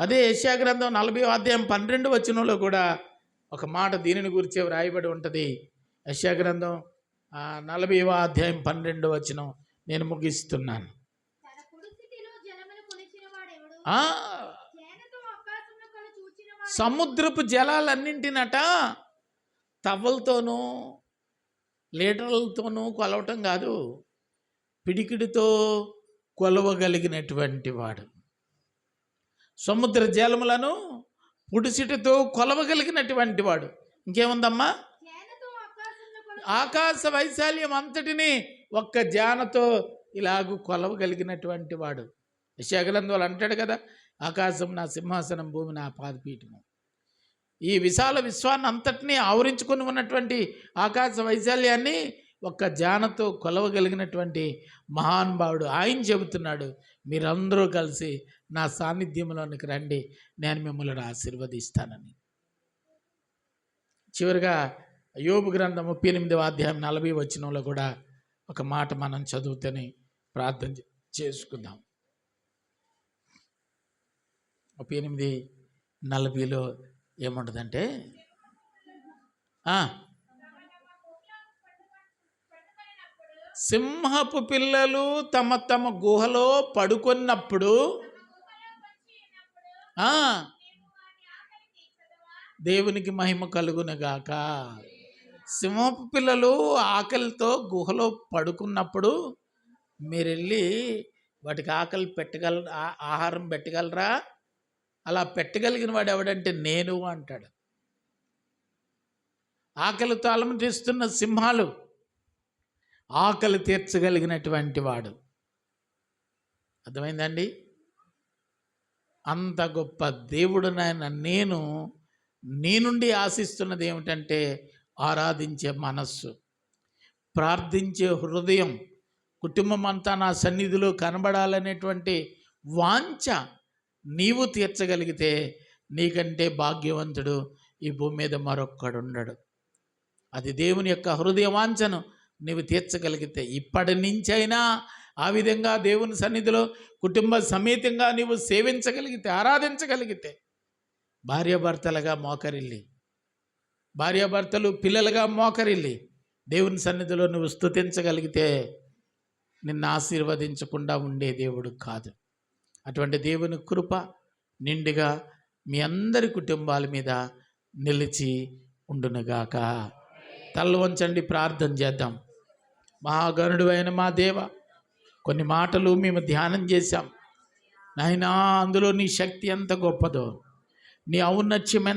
Speaker 2: అదే యెషయా గ్రంథం 40 కూడా ఒక మాట దీనిని గురించి వ్రాయబడి ఉంటుంది. యెషయా గ్రంథం 40 నేను ముగిస్తున్నాను. సముద్రపు జలాలన్నింటినట తవ్వలతోనూ లీటర్లతోనూ కొలవటం కాదు, పిడికిడితో కొలవగలిగినటువంటి వాడు. సముద్ర జలములను పుడిసిటితో కొలవగలిగినటువంటి వాడు. ఇంకేముందమ్మా? ఆకాశ వైశాల్యం అంతటిని ఒక్క జానతో ఇలాగూ కొలవగలిగినటువంటి వాడు. యెషయా గ్రంథంలో అంటాడు కదా, ఆకాశం నా సింహాసనం, భూమి నా పాదపీఠము. ఈ విశాల విశ్వాన్ని అంతటినీ ఆవరించుకొని ఉన్నటువంటి ఆకాశ వైశాల్యాన్ని ఒక్క జానతో కొలవగలిగినటువంటి మహానుభావుడు ఆయన చెబుతున్నాడు, మీరందరూ కలిసి నా సాన్నిధ్యంలోనికి రండి, నేను మిమ్మల్ని ఆశీర్వదిస్తానని. చివరిగా యోబు గ్రంథం 38 కూడా ఒక మాట మనం చదువుతని ప్రార్థన చేసుకుందాం. 38:40 ఏముంటుందంటే, సింహపు పిల్లలు తమ తమ గుహలో పడుకున్నప్పుడు దేవునికి మహిమ కలుగునుగాక. సింహపు పిల్లలు ఆకలితో గుహలో పడుకున్నప్పుడు మీరెళ్ళి వాటికి ఆకలి ఆహారం పెట్టగలరా? అలా పెట్టగలిగిన వాడు ఎవడంటే నేను అంటాడు. ఆకలితో అలమటిస్తున్న సింహాలు ఆకలి తీర్చగలిగినటువంటి వాడు. అర్థమైందండి? అంత గొప్ప దేవుడు నాయన. నేను నీ నుండి ఆశిస్తున్నది ఏమిటంటే ఆరాధించే మనస్సు, ప్రార్థించే హృదయం, కుటుంబం అంతా నా సన్నిధిలో కనబడాలనేటువంటి వాంఛ నీవు తీర్చగలిగితే నీకంటే భాగ్యవంతుడు ఈ భూమి మీద మరొక్కడు ఉండడు. అది దేవుని యొక్క హృదయ వాంఛను నీవు తీర్చగలిగితే ఇప్పటి నుంచైనా ఆ విధంగా దేవుని సన్నిధిలో కుటుంబ సమేతంగా నీవు సేవించగలిగితే, ఆరాధించగలిగితే, భార్యాభర్తలుగా మోకరిల్లి, భార్యాభర్తలు పిల్లలుగా మోకరిల్లి దేవుని సన్నిధిలో నువ్వు స్తుతించగలిగితే నిన్ను ఆశీర్వదించకుండా ఉండే దేవుడు కాదు. అటువంటి దేవుని కృప నిండుగా మీ అందరి కుటుంబాల మీద నిలిచి ఉండునుగాక. తల వంచండి, ప్రార్థన చేద్దాం. మహాగణుడు అయిన మా దేవ, కొన్ని మాటలు మేము ధ్యానం చేశాం నాయనా. అందులో నీ శక్తి ఎంత గొప్పదో, నీ ఔన్నత్యం ఎంత